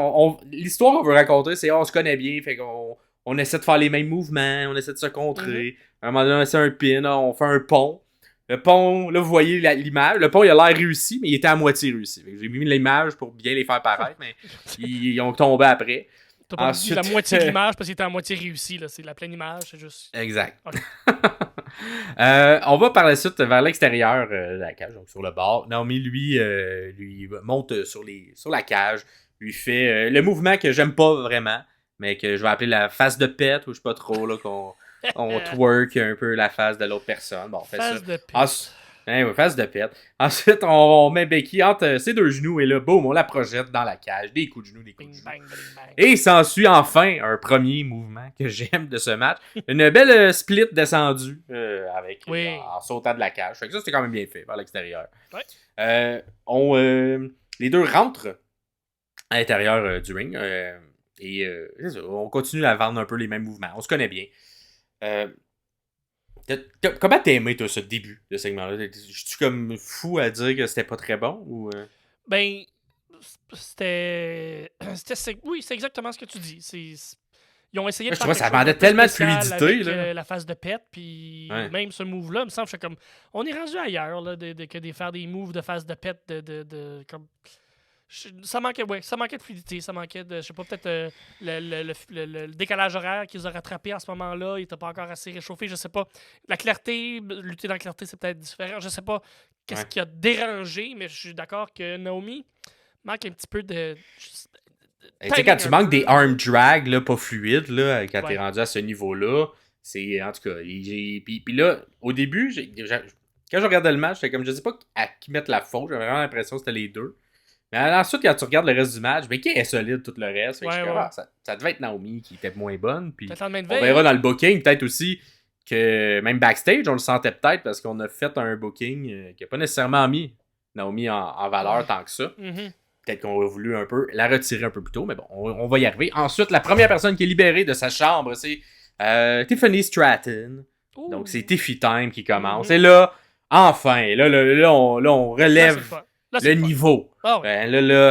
l'histoire qu'on veut raconter, c'est on se connaît bien. Fait qu'on essaie de faire les mêmes mouvements, on essaie de se contrer. À un moment donné, on essaie un pin, on fait un pont. Le pont, là, vous voyez l'image. Le pont, il a l'air réussi, mais il était à moitié réussi. J'ai mis l'image pour bien les faire paraître, mais ils ont tombé après. T'as pas dit la moitié de l'image parce qu'il était à moitié réussi. Là. C'est la pleine image, c'est juste... Exact. Okay. On va par la suite vers l'extérieur de la cage, donc sur le bord. Naomi, lui monte sur la cage, lui fait le mouvement que j'aime pas vraiment, mais que je vais appeler la face de pète, ou je sais pas trop, là, qu'on twerk un peu la face de l'autre personne. Bon, on fait face ça. De pète. Face de pète. Ensuite, on met Becky entre ses deux genoux et là, boum, on la projette dans la cage. Des coups de genoux, des coups de genoux. Bang, bang, bang. Et il s'ensuit enfin un premier mouvement que j'aime de ce match. Une belle split descendue en sautant de la cage. Fait que ça, c'était quand même bien fait vers l'extérieur. Ouais. Les deux rentrent à l'intérieur du ring. On continue à vendre un peu les mêmes mouvements. On se connaît bien. Comment t'as aimé, toi, ce début de segment-là? Je suis comme fou à dire que c'était pas très bon? Ou Ben, c'était... Oui, c'est exactement ce que tu dis. Ils ont essayé de faire ça demandait tellement de fluidité. Avec la face de pète, puis même ce move-là, il me semble que comme... On est rendu ailleurs, là, que de faire des moves de face de pète, comme... Ça manquait de fluidité, ça manquait de, je sais pas, peut-être le décalage horaire qu'ils ont rattrapé en ce moment-là, il était pas encore assez réchauffé, je sais pas. La clarté, lutter dans la clarté, c'est peut-être différent, je sais pas qu'est-ce qui a dérangé, mais je suis d'accord que Naomi manque un petit peu de... Tu sais, quand tu manques des arm drag, là, pas fluides, là, quand t'es rendu à ce niveau-là, c'est, en tout cas, puis là, au début, quand je regardais le match, j'étais comme, je sais pas à qui mettre la faute, j'avais vraiment l'impression que c'était les deux. Mais ensuite, quand tu regardes le reste du match, ben, qui est solide tout le reste? Ça devait être Naomi qui était moins bonne. Puis on verra dans le booking, peut-être aussi que même backstage, on le sentait peut-être parce qu'on a fait un booking qui n'a pas nécessairement mis Naomi en valeur tant que ça. Peut-être qu'on a voulu un peu la retirer un peu plus tôt, mais bon, on va y arriver. Ensuite, la première personne qui est libérée de sa chambre, c'est Tiffany Stratton. Donc, c'est Tiffy Time qui commence. Et là, enfin, là, on relève le niveau. Là,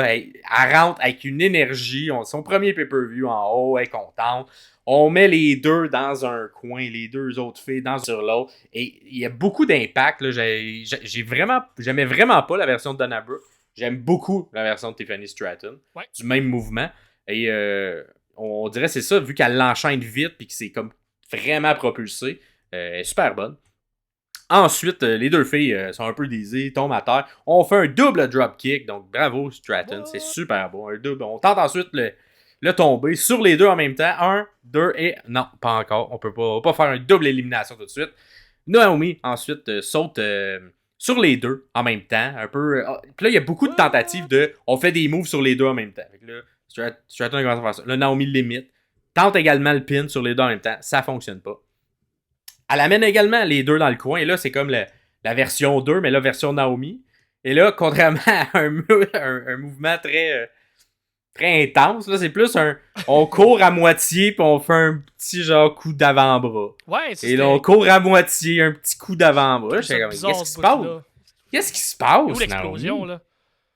elle rentre avec une énergie. Son premier pay-per-view en haut, elle est contente. On met les deux dans un coin, les deux autres filles sur l'autre. Et il y a beaucoup d'impact. J'aimais vraiment pas la version de Donna Brooke. J'aime beaucoup la version de Tiffany Stratton. Du même mouvement. Et on dirait que c'est ça, vu qu'elle l'enchaîne vite et que c'est comme vraiment propulsé. Elle est super bonne. Ensuite, les deux filles sont un peu désées, tombent à terre. On fait un double dropkick. Donc, bravo Stratton. C'est super beau. Un double. On tente ensuite le tomber sur les deux en même temps. 1, 2 et... Non, pas encore. On peut pas faire une double élimination tout de suite. Naomi, ensuite, saute... sur les deux en même temps. Un peu. Puis là, il y a beaucoup de tentatives de. On fait des moves sur les deux en même temps. Fait que là, Stratton commence à faire ça. Là, Naomi limite. Tente également le pin sur les deux en même temps. Ça fonctionne pas. Elle amène également les deux dans le coin. Et là, c'est comme la version 2, mais là, version Naomi. Et là, contrairement à un mouvement très, très intense, là, c'est plus on court à moitié puis on fait un petit genre coup d'avant-bras. Et là, on court à moitié, un petit coup d'avant-bras. Qu'est-ce qui se passe? Qu'est-ce qui se passe? Où l'explosion, là?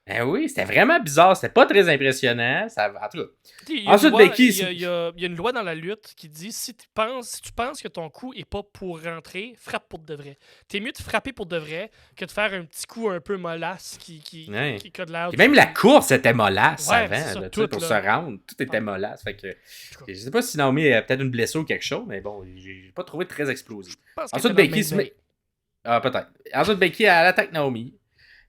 Ben oui, c'était vraiment bizarre. C'était pas très impressionnant. En tout cas. Ensuite, Becky... Il y a une loi dans la lutte qui dit si tu penses que ton coup est pas pour rentrer, frappe pour de vrai. T'es mieux de frapper pour de vrai que de faire un petit coup un peu mollasse qui code l'out. Même la course était mollasse avant. Ça, là, pour se rendre. Tout était mollasse. Fait que, je sais pas si Naomi a peut-être une blessure ou quelque chose, mais bon, j'ai pas trouvé très explosif. Ensuite, Becky se met... Ah, peut-être. Ensuite, Becky, elle attaque Naomi.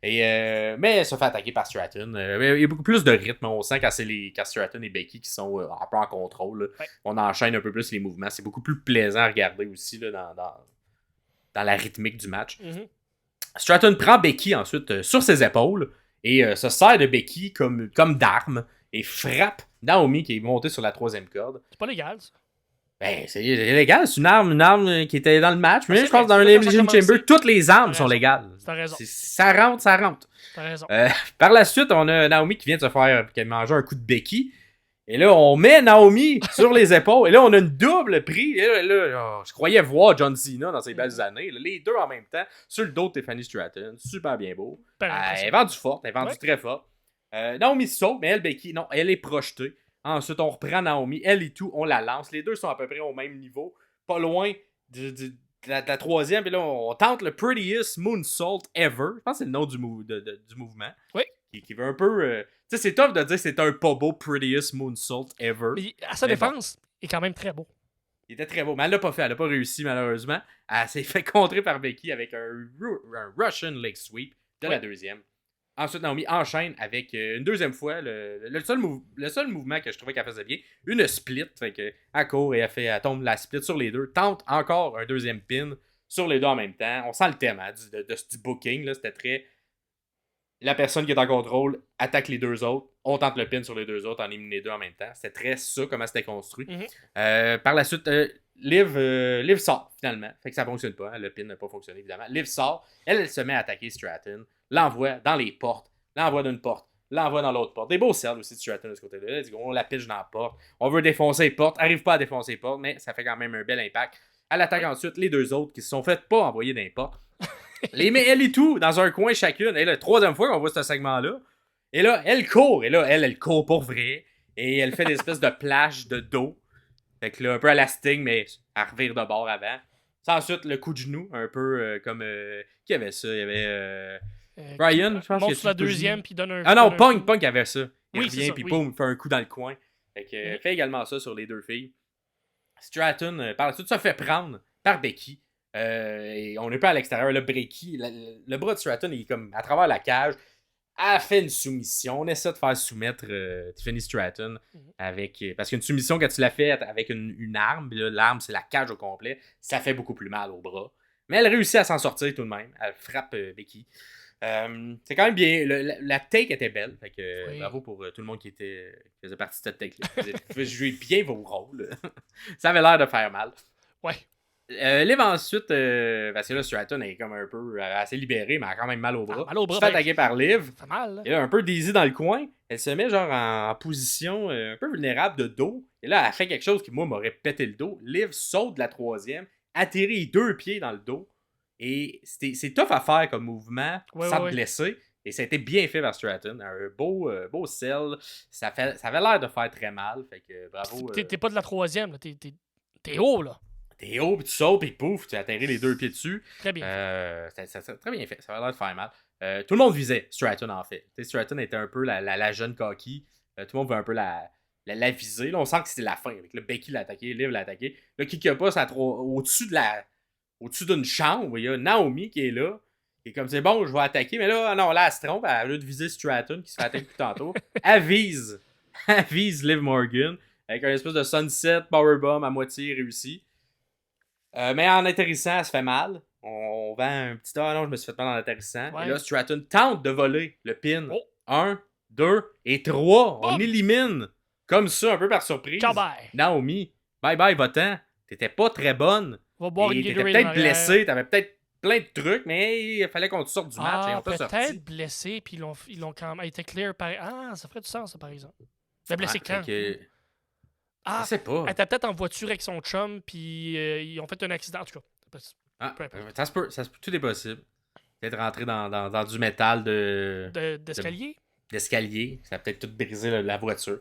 Mais elle se fait attaquer par Stratton. Il y a beaucoup plus de rythme. On sent quand c'est Stratton et Becky qui sont un peu en contrôle. On enchaîne un peu plus les mouvements. C'est beaucoup plus plaisant à regarder aussi là, dans la rythmique du match. Stratton prend Becky ensuite sur ses épaules et se sert de Becky comme d'arme et frappe Naomi qui est montée sur la 3e corde. C'est pas légal, ça. Ben, c'est légal, c'est une arme qui était dans le match, mais je pense que dans l'Elimination Chamber, toutes les armes sont légales. T'as raison. Ça rentre. T'as raison. Par la suite, on a Naomi qui vient de se faire manger un coup de Becky. Et là, on met Naomi sur les épaules. Et là, on a une double prise. Et là, je croyais voir John Cena dans ses belles années. Là, les deux en même temps, sur le dos de Tiffany Stratton. Super bien beau. Elle est vendue forte, elle est vendue très fort. Naomi se sauve, mais elle, Becky, non, elle est projetée. Ensuite, on reprend Naomi, elle et tout, on la lance. Les deux sont à peu près au même niveau, pas loin de la 3e. Puis là, on tente le Prettiest Moonsault Ever. Je pense que c'est le nom du mouvement. Oui. Qui veut un peu... tu sais, c'est tough de dire que c'est un pas beau Prettiest Moonsault Ever. Mais à sa défense, il est quand même très beau. Il était très beau, mais elle l'a pas fait. Elle n'a pas réussi, malheureusement. Elle s'est fait contrer par Becky avec un Russian Leg Sweep de la 2e. Ensuite, Naomi enchaîne avec une 2e fois le seul mouvement que je trouvais qu'elle faisait bien, une split. Fait que, elle court et elle tombe la split sur les deux. Tente encore un 2e pin sur les deux en même temps. On sent le thème du booking. Là, c'était très... La personne qui est en contrôle attaque les deux autres. On tente le pin sur les deux autres, en élimine les deux en même temps. C'était très ça, comment c'était construit. Par la suite, Liv sort, finalement. Fait que ça fonctionne pas. Hein. Le pin n'a pas fonctionné, évidemment. Liv sort. Elle se met à attaquer Stratton. L'envoie dans les portes. L'envoie d'une porte. L'envoie dans l'autre porte. Des beaux cercles aussi de Stratton de ce côté-là. On la pitch dans la porte. On veut défoncer les portes. Arrive pas à défoncer les portes, mais ça fait quand même un bel impact. Elle attaque ensuite les deux autres qui se sont fait pas envoyer dans les portes. Les met elle et tout dans un coin chacune. Et la 3e fois qu'on voit ce segment-là. Et là, elle court. Et là, elle court pour vrai. Et elle fait des espèces de plages de dos. Fait que là, un peu à la Sting, mais à revire de bord avant. C'est ensuite le coup de genou, un peu comme... qui avait ça? Il y avait... Brian, je pense monte que sur la deuxième, puis donne un... Ah non, donne un coup. Punk avait ça. Il Oui, c'est revient, ça, puis oui. boum, il fait un coup dans le coin. Fait que, fait également ça sur les deux filles. Stratton, par la suite, se fait prendre par Becky. Et on n'est pas à l'extérieur. Le Becky, le bras de Stratton, il est comme à travers la cage. Elle fait une soumission. On essaie de faire soumettre Tiffany Stratton avec. Parce qu'une soumission, quand tu la fais avec une arme, là, l'arme, c'est la cage au complet, ça fait beaucoup plus mal au bras. Mais elle réussit à s'en sortir tout de même. Elle frappe Becky. C'est quand même bien. La take était belle. Fait que, Oui. bravo pour tout le monde qui faisait partie de cette take-là. Vous avez joué bien vos rôles. Ça avait l'air de faire mal. Ouais. Liv ensuite, parce que là, Stratton est comme un peu assez libérée, mais elle a quand même mal au bras. Mal au bras, Elle se fait attaquer par Liv. Ça fait mal, là. Et là, un peu Daisy dans le coin. Elle se met genre en position un peu vulnérable de dos. Et là, elle fait quelque chose qui, moi, m'aurait pété le dos. Liv saute de la troisième, atterrit 2 pieds dans le dos. Et c'est tough à faire comme mouvement sans te blesser. Et ça a été bien fait par Stratton. Un beau sell. Ça avait l'air de faire très mal. Fait que bravo. T'es pas de la troisième, là. T'es haut, là. T'es haut, puis tu sautes, puis pouf, tu atterris les 2 pieds dessus. Très bien. Ça très bien fait. Ça avait l'air de faire mal. Tout le monde visait Stratton, en fait. T'sais, Stratton était un peu la jeune coquille. Tout le monde veut un peu la viser. Là, on sent que c'était la fin. Avec le Becky l'a attaqué, Liv l'a attaqué. Là, qui a pas, au-dessus d'une chambre, il y a Naomi qui est là. Et comme c'est bon, je vais attaquer. Mais là, non, là, elle se trompe. Elle veut de viser Stratton qui se fait attaquer tout tantôt. Elle vise Liv Morgan avec un espèce de sunset powerbomb à moitié réussi. Mais en atterrissant, elle se fait mal. On vend un petit... Ah non, je me suis fait mal en atterrissant. Ouais. Et là, Stratton tente de voler le pin. 1, 2 et 3. On élimine. Comme ça, un peu par surprise. Ciao, bye. Naomi, bye, va-t'en. T'étais pas très bonne. Va boire une Gatorade. T'étais peut-être blessée. T'avais peut-être plein de trucs, mais il fallait qu'on te sorte du match. Et on t'a sorti. Peut-être blessé, puis ils l'ont quand même été clear. Ça ferait du sens, ça, par exemple. Mais blessé quand? Je sais pas. Elle était peut-être en voiture avec son chum, puis ils ont fait un accident. En tout cas, ça se peut, tout est possible. Peut-être rentrer dans du métal d'escalier. D'escalier. Ça a peut-être tout brisé la voiture.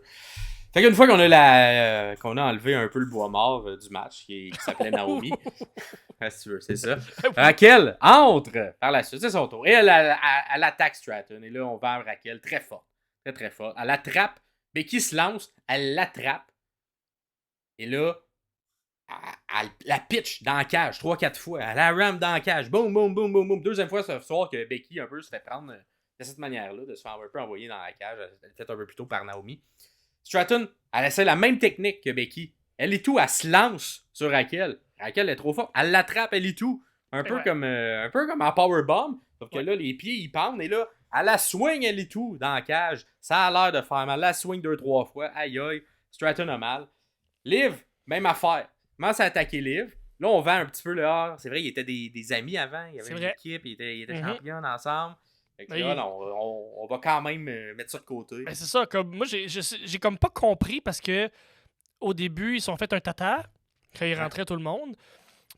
Fait qu'une fois qu'on a qu'on a enlevé un peu le bois mort du match, qui s'appelait Naomi, si tu veux, c'est ça. Raquel entre par la suite, c'est son tour. Et elle attaque Stratton. Et là, on vend Raquel très fort. Très, très fort. Elle attrape. Becky se lance. Elle l'attrape. Et là, elle la pitch dans la cage 3-4 fois. Elle la rampe dans la cage. Boum, boum, boum, boum, boum. Deuxième fois ce soir que Becky un peu se fait prendre de cette manière-là, de se faire un peu envoyer dans la cage. Elle est faite un peu plus tôt par Naomi. Stratton, elle essaie la même technique que Becky. Elle est tout, elle se lance sur Raquel. Raquel est trop forte. Elle l'attrape, elle est tout. Un peu comme en powerbomb. Sauf que là, les pieds, ils pendent. Et là, elle la swing, elle est tout dans la cage. Ça a l'air de faire mal. Elle la swing 2-3 fois. Aïe, aïe. Stratton a mal. Liv, même affaire. Commence à attaquer Liv. Là, on vend un petit peu le c'est vrai, ils étaient des amis avant. Il y avait une équipe, ils étaient champions ensemble. Fait que là, on va quand même mettre ça de côté. Ben c'est ça. Comme, moi, j'ai comme pas compris parce que au début, ils sont fait un tata quand ils rentraient tout le monde.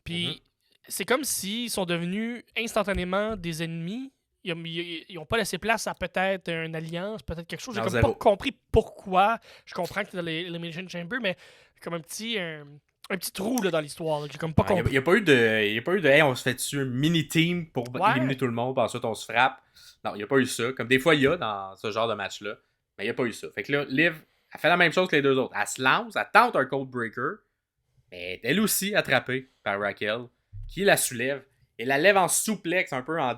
Puis c'est comme s'ils sont devenus instantanément des ennemis. Ils n'ont pas laissé place à peut-être une alliance, peut-être quelque chose. J'ai comme pas compris pourquoi. Je comprends que c'est dans l'Elimination Chamber, mais comme un petit trou là, dans l'histoire. J'ai comme pas compris. Il n'y a pas eu de hey, on se fait dessus un mini-team pour éliminer tout le monde, puis ensuite on se frappe. Non, il n'y a pas eu ça. Comme des fois, il y a dans ce genre de match-là. Mais il n'y a pas eu ça. Fait que là, Liv, elle fait la même chose que les deux autres. Elle se lance, elle tente un cold breaker. Mais elle aussi attrapée par Raquel, qui la soulève. Et la lève en souplex, un peu en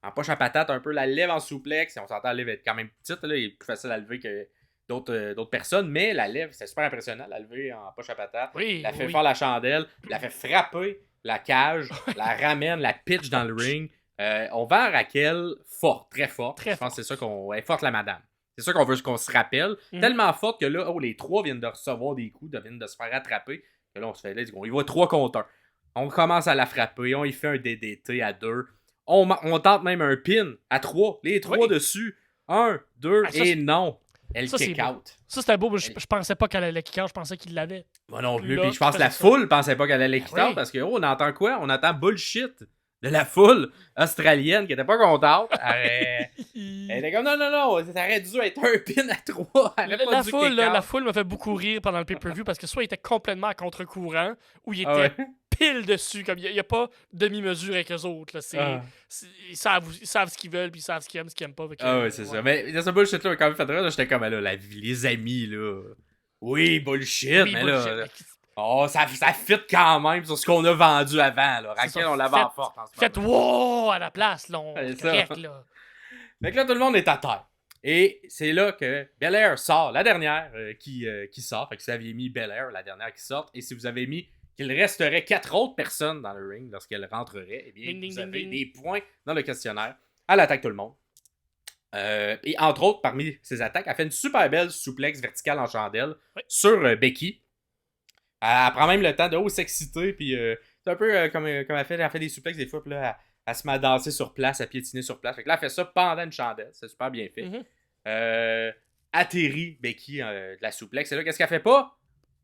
en poche à patate, un peu. La lève en souplex. Et on s'entend, la lève être quand même petite. Là, il est plus facile à lever que d'autres personnes. Mais la lève, c'est super impressionnant. La lever en poche à patate. La fait faire la chandelle. La fait frapper la cage. La ramène, la pitch dans le ring. On vend Raquel forte, très forte. Je pense que c'est ça elle est forte, la madame. C'est ça qu'on veut qu'on se rappelle. Tellement forte que là, les trois viennent de recevoir des coups, viennent de se faire attraper. Que là, on se fait on y voit 3 contre 1. On commence à la frapper, on y fait un DDT à 2. On tente même un pin à 3. Les 3 dessus. 1, 2 et non. Elle kick out. Ça, c'était beau. Je pensais pas qu'elle allait kick out. Je pensais qu'il l'avait. Moi non plus. Puis je pense que la foule pensait pas qu'elle allait kick out parce que on entend quoi? On entend bullshit de la foule australienne qui était pas contente. Elle était comme non, ça aurait dû être un pin à 3. La foule m'a fait beaucoup rire pendant le pay-per-view parce que soit il était complètement à contre-courant ou il était pile dessus. Comme il n'y a pas demi-mesure avec eux autres. Là. Ils savent ce qu'ils veulent puis ils savent ce qu'ils aiment pas. C'est ça. Mais dans ce bullshit-là, quand même fait rire, j'étais comme là, les amis, là. Oui, bullshit, mais là. Oh, ça fit quand même sur ce qu'on a vendu avant, là. Raquel, on l'avait en forte en ce moment. Faites wow à la place, là. C'est correct, là. Fait que là, tout le monde est à terre. Et c'est là que Belair sort, la dernière qui sort. Fait que si vous aviez mis Belair, la dernière qui sort, et si vous avez mis qu'il resterait 4 autres personnes dans le ring lorsqu'elle rentrerait, eh bien, vous avez des points dans le questionnaire. Elle attaque tout le monde. Et entre autres, parmi ses attaques, elle fait une super belle souplex verticale en chandelle sur Becky. Elle prend même le temps de s'exciter, puis c'est un peu comme elle fait des souplex des fois, puis là, elle se met à danser sur place, à piétiner sur place. Fait que là, elle fait ça pendant une chandelle, c'est super bien fait. Atterrit Becky de la souplex, et là, qu'est-ce qu'elle fait pas?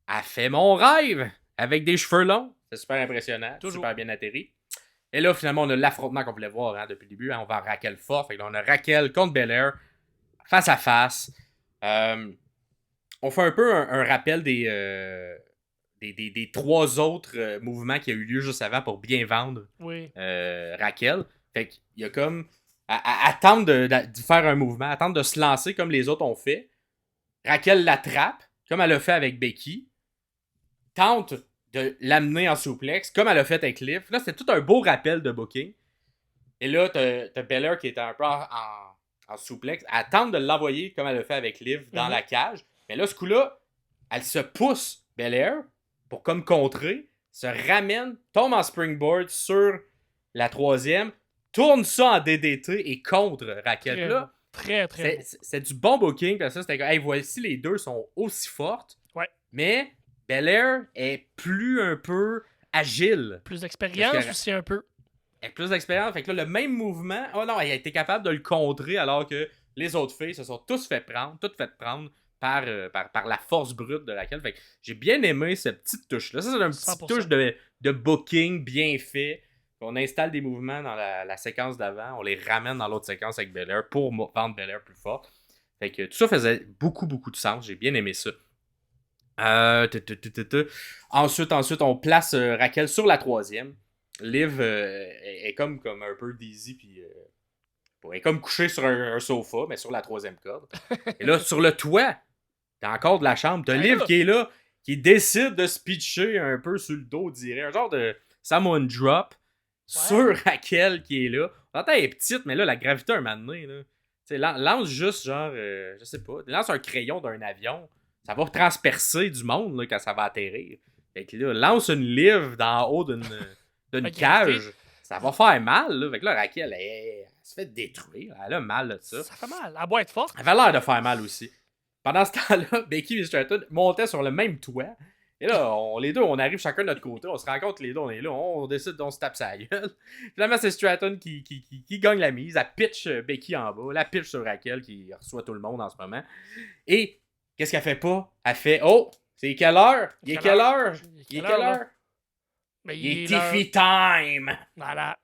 Elle fait mon rêve avec des cheveux longs. C'est super impressionnant, super bien atterri. Et là, finalement, on a l'affrontement qu'on voulait voir depuis le début. On va à Raquel fort. Fait que là, on a Raquel contre Belair, face à face. On fait un peu un rappel des 3 autres mouvements qui a eu lieu juste avant pour bien vendre Raquel. Fait qu'il y a comme... Attendre de faire un mouvement, attendre de se lancer comme les autres ont fait. Raquel l'attrape, comme elle a fait avec Becky. Tente de l'amener en souplex, comme elle a fait avec Liv. Là, c'est tout un beau rappel de booking. Et là, t'as Belair qui est un peu en souplex. Elle tente de l'envoyer, comme elle a fait avec Liv, dans la cage. Mais là, ce coup-là, elle se pousse, Belair, pour comme contrer, se ramène, tombe en springboard sur la 3e, tourne ça en DDT et contre Raquel. Là, très c'est du bon booking. Parce que c'était comme, hey, voici, les deux sont aussi fortes. Ouais. Mais Belair est plus un peu agile. Plus d'expérience aussi un peu. Elle a plus d'expérience. Fait que là, le même mouvement, elle a été capable de le contrer alors que les autres filles se sont toutes faites prendre par la force brute de Raquel. Fait que j'ai bien aimé cette petite touche-là. Ça, c'est une petite touche de booking bien fait. On installe des mouvements dans la séquence d'avant, on les ramène dans l'autre séquence avec Belair pour vendre Belair plus fort. Fait que tout ça faisait beaucoup, beaucoup de sens. J'ai bien aimé ça. Ensuite, on place Raquel sur la 3e. Liv est comme un peu dizzy, puis elle est comme couchée sur un sofa, mais sur la 3e corde. Et là, sur le toit, t'as encore de la chambre. T'as Liv qui est là, qui décide de se pitcher un peu sur le dos, dirait. Un genre de Samoan drop sur Raquel qui est là. On entend, elle est petite, mais là, la gravité, un moment donné, là. Lance juste, genre, je sais pas, lance un crayon d'un avion. Ça va transpercer du monde là, quand ça va atterrir. Fait que là, lance une Liv d'en haut d'une cage. Ça va faire mal. Là. Fait que là, Raquel, elle se fait détruire. Elle a mal de ça. Ça fait mal. Elle doit être forte. Elle avait l'air de faire mal aussi. Pendant ce temps-là, Becky et Stratton montaient sur le même toit. Et là, les deux, on arrive chacun de notre côté. On se rencontre les deux, on est là. On décide, on se tape sa gueule. Finalement, c'est Stratton qui gagne la mise. Elle pitch Becky en bas. Elle pitch sur Raquel qui reçoit tout le monde en ce moment. Et qu'est-ce qu'elle fait pas? Elle fait, c'est quelle heure? Il est quelle heure? Mais il est Tiffy time! Voilà.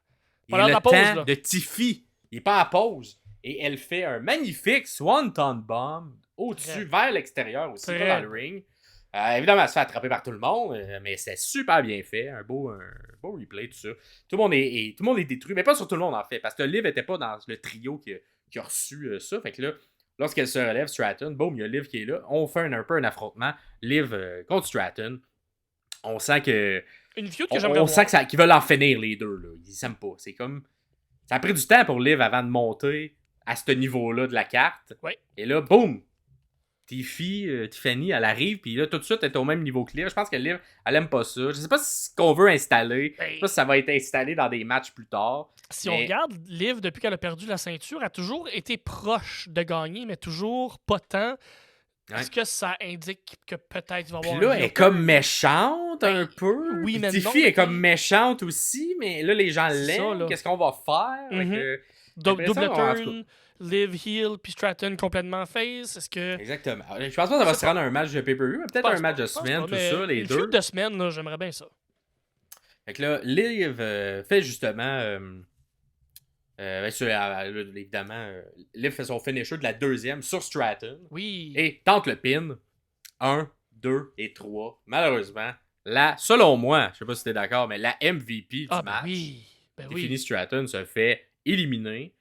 Il est le temps de Tiffy. Il est pas à pause. Et elle fait un magnifique Swanton Bomb au-dessus, vers l'extérieur aussi, pas dans le ring. Évidemment, elle se fait attraper par tout le monde, mais c'est super bien fait. Un beau replay, tout ça. Tout le monde est détruit, mais pas sur tout le monde en fait, parce que Liv était pas dans le trio qui a reçu ça. Fait que là, lorsqu'elle se relève, Stratton, boum, il y a Liv qui est là. On fait un peu un affrontement. Liv contre Stratton. On sent que. Une feud que j'aimerais voir. On sent qu'ils veulent en finir les deux. Là. Ils s'aiment pas. C'est comme. Ça a pris du temps pour Liv avant de monter à ce niveau-là de la carte. Ouais. Et là, boum! Tiffany, elle arrive, puis là, tout de suite, elle est au même niveau que Liv. Je pense que Liv, elle aime pas ça. Je sais pas ce qu'on veut installer. Je sais pas si ça va être installé dans des matchs plus tard. Si on regarde, Liv, depuis qu'elle a perdu la ceinture, a toujours été proche de gagner, mais toujours pas tant. Est-ce que ça indique que peut-être il va y avoir puis là, elle est comme méchante un peu. Oui, mais Tiffy est comme méchante aussi, mais là, les gens l'aiment. Qu'est-ce qu'on va faire? Double turn, Liv heel, puis Stratton complètement face. Est-ce que... Exactement. Je pense pas que ça va se rendre à un match de pay-per-view, mais peut-être un match de semaine, tout ça, les deux. Une feud de semaine, là, j'aimerais bien ça. Fait que là, Liv fait justement... évidemment, Liv fait son finisher de la deuxième sur Stratton. Oui. Et tente le pin. 1, 2 et 3. Malheureusement, selon moi, je sais pas si t'es d'accord, mais la MVP du match, Tiffany Stratton, se fait éliminer.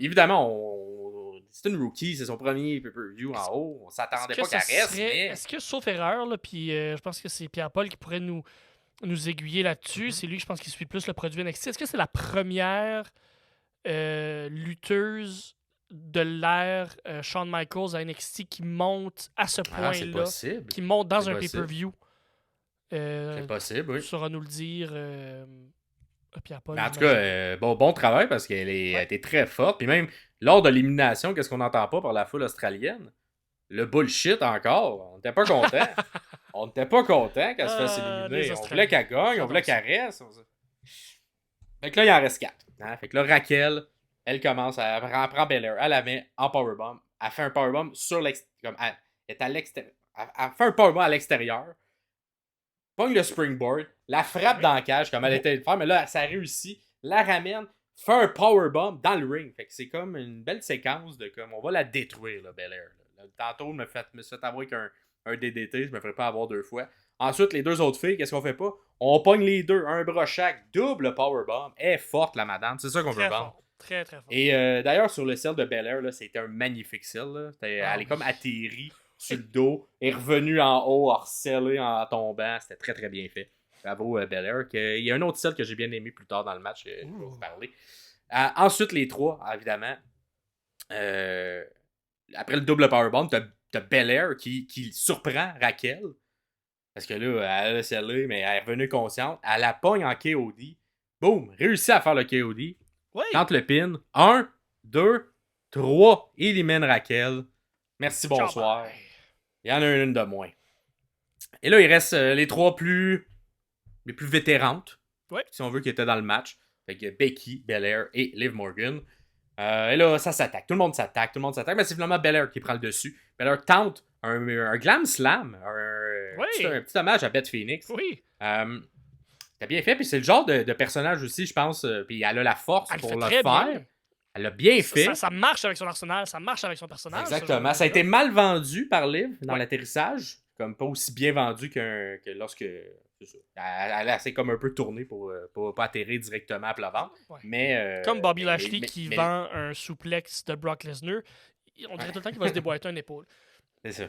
Évidemment, c'est une rookie, c'est son premier pay-per-view en haut. On s'attendait pas qu'elle reste. Mais... Est-ce que, sauf erreur, là, puis je pense que c'est Pierre-Paul qui pourrait nous aiguiller là-dessus. C'est lui, je pense, qui suit plus le produit NXT. Est-ce que c'est la première lutteuse de l'ère Shawn Michaels à NXT qui monte à ce point-là, c'est possible. qui monte dans un pay-per-view? C'est possible, oui. Tu sauras nous le dire, Pierre-Paul. En tout cas, bon travail parce qu'elle était très forte. Puis même lors de l'élimination, qu'est-ce qu'on n'entend pas par la foule australienne? Le bullshit encore. On n'était pas content. On n'était pas content qu'elle se fasse éliminer. On voulait qu'elle gagne, on voulait qu'elle reste. Fait que là, il en reste 4. Hein? Fait que là, Raquel, elle commence, elle prend Belair, elle la met en powerbomb. Elle fait un powerbomb sur l'extérieur. Elle est à l'extérieur. Elle fait un powerbomb à l'extérieur. Pogne le springboard, la frappe dans la cage comme elle était de faire, mais là, ça réussit, la ramène, fait un powerbomb dans le ring. Fait que c'est comme une belle séquence de comme on va la détruire, là, Belair. Tantôt, je me suis fait avoir qu'un DDT, je me ferais pas avoir 2 fois. Ensuite, les 2 autres filles, qu'est-ce qu'on fait pas? On pogne les 2, un bras chaque, double powerbomb. Elle est forte, la madame, c'est ça qu'on veut vendre. Très, très fort. Et d'ailleurs, sur le sel de Belair, c'était un magnifique sel. Elle est comme atterrie sur le dos, est revenue en haut, harcelée en tombant. C'était très, très bien fait. Bravo, Belair. Il y a un autre sel que j'ai bien aimé plus tard dans le match, je vais vous parler. Ensuite, les 3, évidemment. Après le double powerbomb, t'as Belair qui surprend Raquel. Parce que là, elle a scellé, mais elle est revenue consciente. Elle la pogne en KOD. Boum! Réussit à faire le KOD. Oui. Tente le pin. 1, 2, 3. Élimine Raquel. Merci, bonsoir. Il y en a une de moins. Et là, il reste les 3 les plus vétérantes. Si on veut, qui étaient dans le match. Fait que Becky, Belair et Liv Morgan. Et là, ça s'attaque. Tout le monde s'attaque. Mais c'est finalement Belair qui prend le dessus. Belair tente un glam slam. Un petit hommage à Beth Phoenix. Oui. T'as bien fait. Puis c'est le genre de personnage aussi, je pense. Puis elle a la force pour le faire. Bien. Elle l'a bien fait. Ça marche avec son arsenal. Ça marche avec son personnage. Exactement. Ça a été mal vendu par Liv dans l'atterrissage. Comme pas aussi bien vendu que lorsque... C'est ça. Elle a assez comme un peu tourné pour pas atterrir directement à plat ventre. Ouais. Mais, comme Bobby Lashley qui vend un souplex de Brock Lesnar, on dirait tout le temps qu'il va se déboîter une épaule. C'est ça.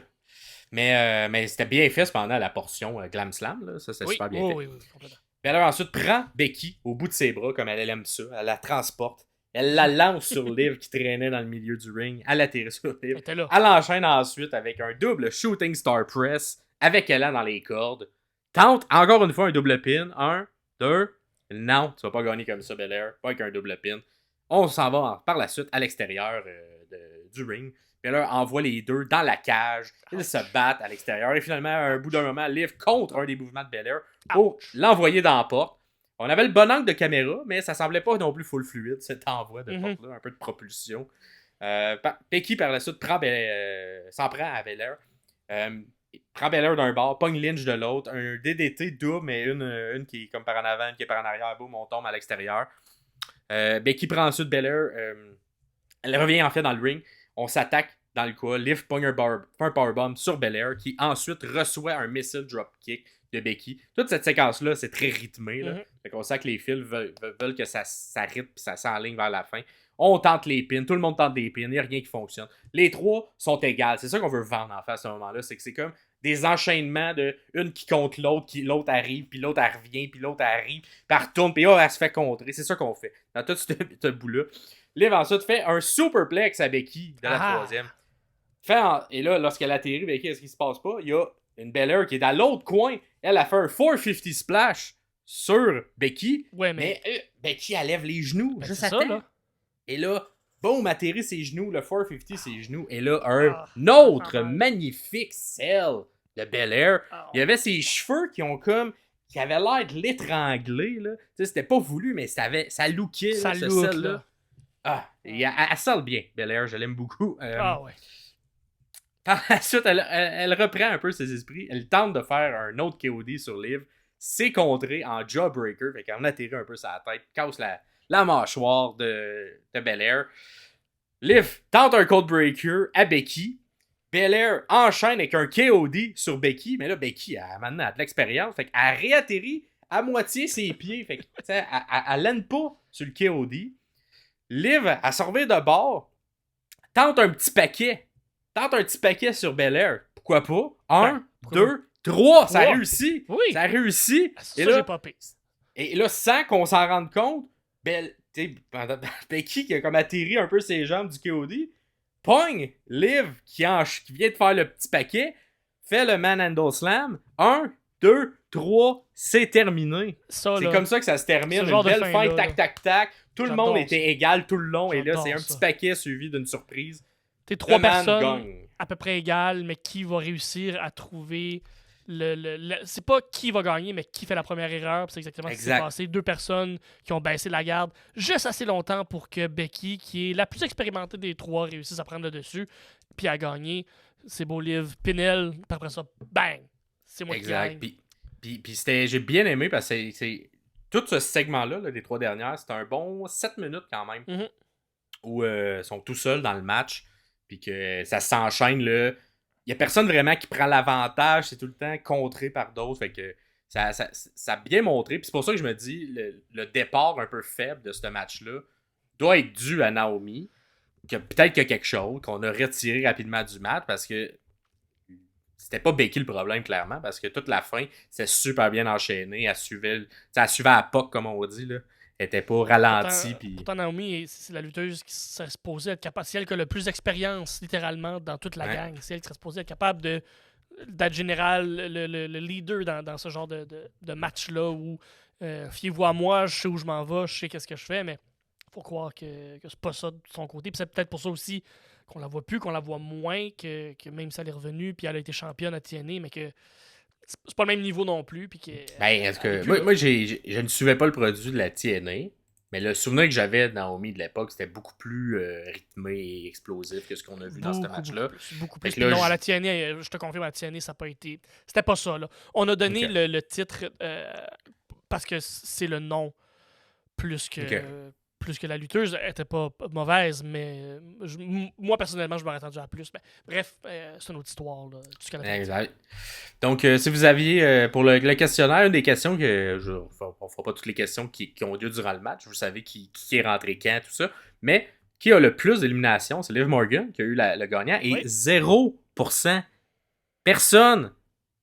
Mais c'était bien fait cependant la portion Glam Slam. Là. Ça, c'est super bien fait. Oui, complètement. Puis elle ensuite prend Becky au bout de ses bras, comme elle aime ça. Elle la transporte. Elle la lance sur Liv qui traînait dans le milieu du ring. Elle atterrit sur Liv. Elle enchaîne ensuite avec un double Shooting Star Press avec elle dans les cordes. Tente encore une fois un double pin. 1, 2. Non, tu vas pas gagner comme ça, Belair. Pas avec un double pin. On s'en va par la suite à l'extérieur du ring. Belair envoie les 2 dans la cage. Ils se battent à l'extérieur. Et finalement, à un bout d'un moment, Liv contre un des mouvements de Belair pour l'envoyer dans la porte. On avait le bon angle de caméra, mais ça semblait pas non plus full fluide, cet envoi de porte-là. Un peu de propulsion. Becky, par la suite, s'en prend à Belair. Prend Belair d'un bord, pogne Lynch de l'autre. Un DDT double, mais une qui est comme par en avant, une qui est par en arrière. Boum, on tombe à l'extérieur. Becky prend ensuite Belair. Elle revient en fait dans le ring. On s'attaque dans le coin. Liv pogne un powerbomb sur Belair qui ensuite reçoit un missile dropkick de Becky. Toute cette séquence-là, c'est très rythmé. Là. Fait qu'on sent que les fils veulent que ça rythme et ça s'enligne vers la fin. On tente les pins. Tout le monde tente des pins. Il n'y a rien qui fonctionne. Les 3 sont égales. C'est ça qu'on veut vendre en fait à ce moment-là. C'est que c'est comme des enchaînements de une qui contre l'autre, l'autre arrive, puis l'autre elle revient, puis l'autre arrive, puis elle retourne, puis elle se fait contrer. C'est ça qu'on fait. Dans tout ce bout-là. Liv ensuite fait un superplex à Becky de la troisième. Et là, lorsqu'elle atterrit, Becky, est-ce qu'il se passe pas? Il y a une Belair qui est dans l'autre coin. Elle a fait un 450 splash sur Becky. Ouais, mais Becky, elle lève les genoux. Juste à temps. Et là, boum, atterrit ses genoux. Le 450, ses genoux. Et là, un autre magnifique sell de Belair. Il y avait ses cheveux qui avaient l'air de l'étrangler. Tu sais, c'était pas voulu, mais ça lookait. Ça ce look, sell-là. Elle sell bien, Belair. Je l'aime beaucoup. Ouais. Par la suite, elle reprend un peu ses esprits. Elle tente de faire un autre KOD sur Liv. c'est contré en jawbreaker. Fait qu'on atterrit un peu sa tête, casse la mâchoire de Belair. Liv tente un codebreaker à Becky. Belair enchaîne avec un KOD sur Becky. Mais là, Becky, maintenant, elle a de l'expérience. Fait qu'elle réatterrit à moitié ses pieds. Fait que, elle l'aime pas sur le KOD. Liv, elle se revient de bord. Tente un petit paquet sur Belair. Pourquoi pas? 1, 2, 3. Ça a réussi. Oui. Ça a réussi. Ça, j'ai pas pire. Et là, sans qu'on s'en rende compte, Becky qui a comme atterri un peu ses jambes du KOD, pogne Liv qui vient de faire le petit paquet, fait le manhandle slam. 1, 2, 3, c'est terminé. C'est comme ça que ça se termine. Une belle fight, tac, tac, tac. Tout le monde était égal tout le long. Et là, c'est un petit paquet suivi d'une surprise. T'es 3 personnes à peu près égales, mais qui va réussir à trouver c'est pas qui va gagner, mais qui fait la première erreur. C'est exactement ce qui s'est passé. 2 personnes qui ont baissé la garde juste assez longtemps pour que Becky, qui est la plus expérimentée des 3, réussisse à prendre le dessus puis à gagner. C'est beau, Liv, Pinel, puis après ça, bang! C'est moi qui gagne. Puis j'ai bien aimé parce que c'est tout ce segment-là, les 3 dernières, c'était un bon 7 minutes quand même. Où ils sont tout seuls dans le match. Puis que ça s'enchaîne là. Il n'y a personne vraiment qui prend l'avantage. C'est tout le temps contré par d'autres. Fait que ça a bien montré. Puis c'est pour ça que je me dis, le départ un peu faible de ce match-là doit être dû à Naomi. Peut-être qu'il y a quelque chose qu'on a retiré rapidement du match parce que c'était pas Becky le problème, clairement. Parce que toute la fin, c'est super bien enchaîné. Elle suivait à POC, comme on dit, là. Elle était pas ralentie. Pourtant, Naomi, c'est la lutteuse qui serait supposée être capable. C'est elle qui a le plus d'expérience, littéralement, dans toute la gang. C'est elle qui serait supposée être capable d'être général, le leader dans ce genre de match-là où fiez-vous à moi, je sais où je m'en vais, je sais qu'est-ce que je fais, mais faut croire que c'est pas ça de son côté. Puis c'est peut-être pour ça aussi qu'on la voit plus, qu'on la voit moins, que même si elle est revenue, puis elle a été championne à TNA, mais que c'est pas le même niveau non plus. Puis moi, je ne suivais pas le produit de la TNA, mais le souvenir que j'avais de Naomi de l'époque, c'était beaucoup plus rythmé et explosif que ce qu'on a vu dans ce match-là. Beaucoup plus. Non, à la TNA, je te confirme, à la TNA, ça n'a pas été... C'était pas ça, là. On a donné le titre parce que c'est le nom plus que la lutteuse était pas mauvaise, mais moi, personnellement, je m'aurais attendu à plus. Mais, bref, c'est une autre histoire. Là, exact. Donc, si vous aviez, pour le questionnaire, une des questions que... on ne fera pas toutes les questions qui ont lieu durant le match. Vous savez qui est rentré quand, tout ça. Mais qui a le plus d'éliminations? C'est Liv Morgan qui a eu le gagnant. Et 0%. Personne.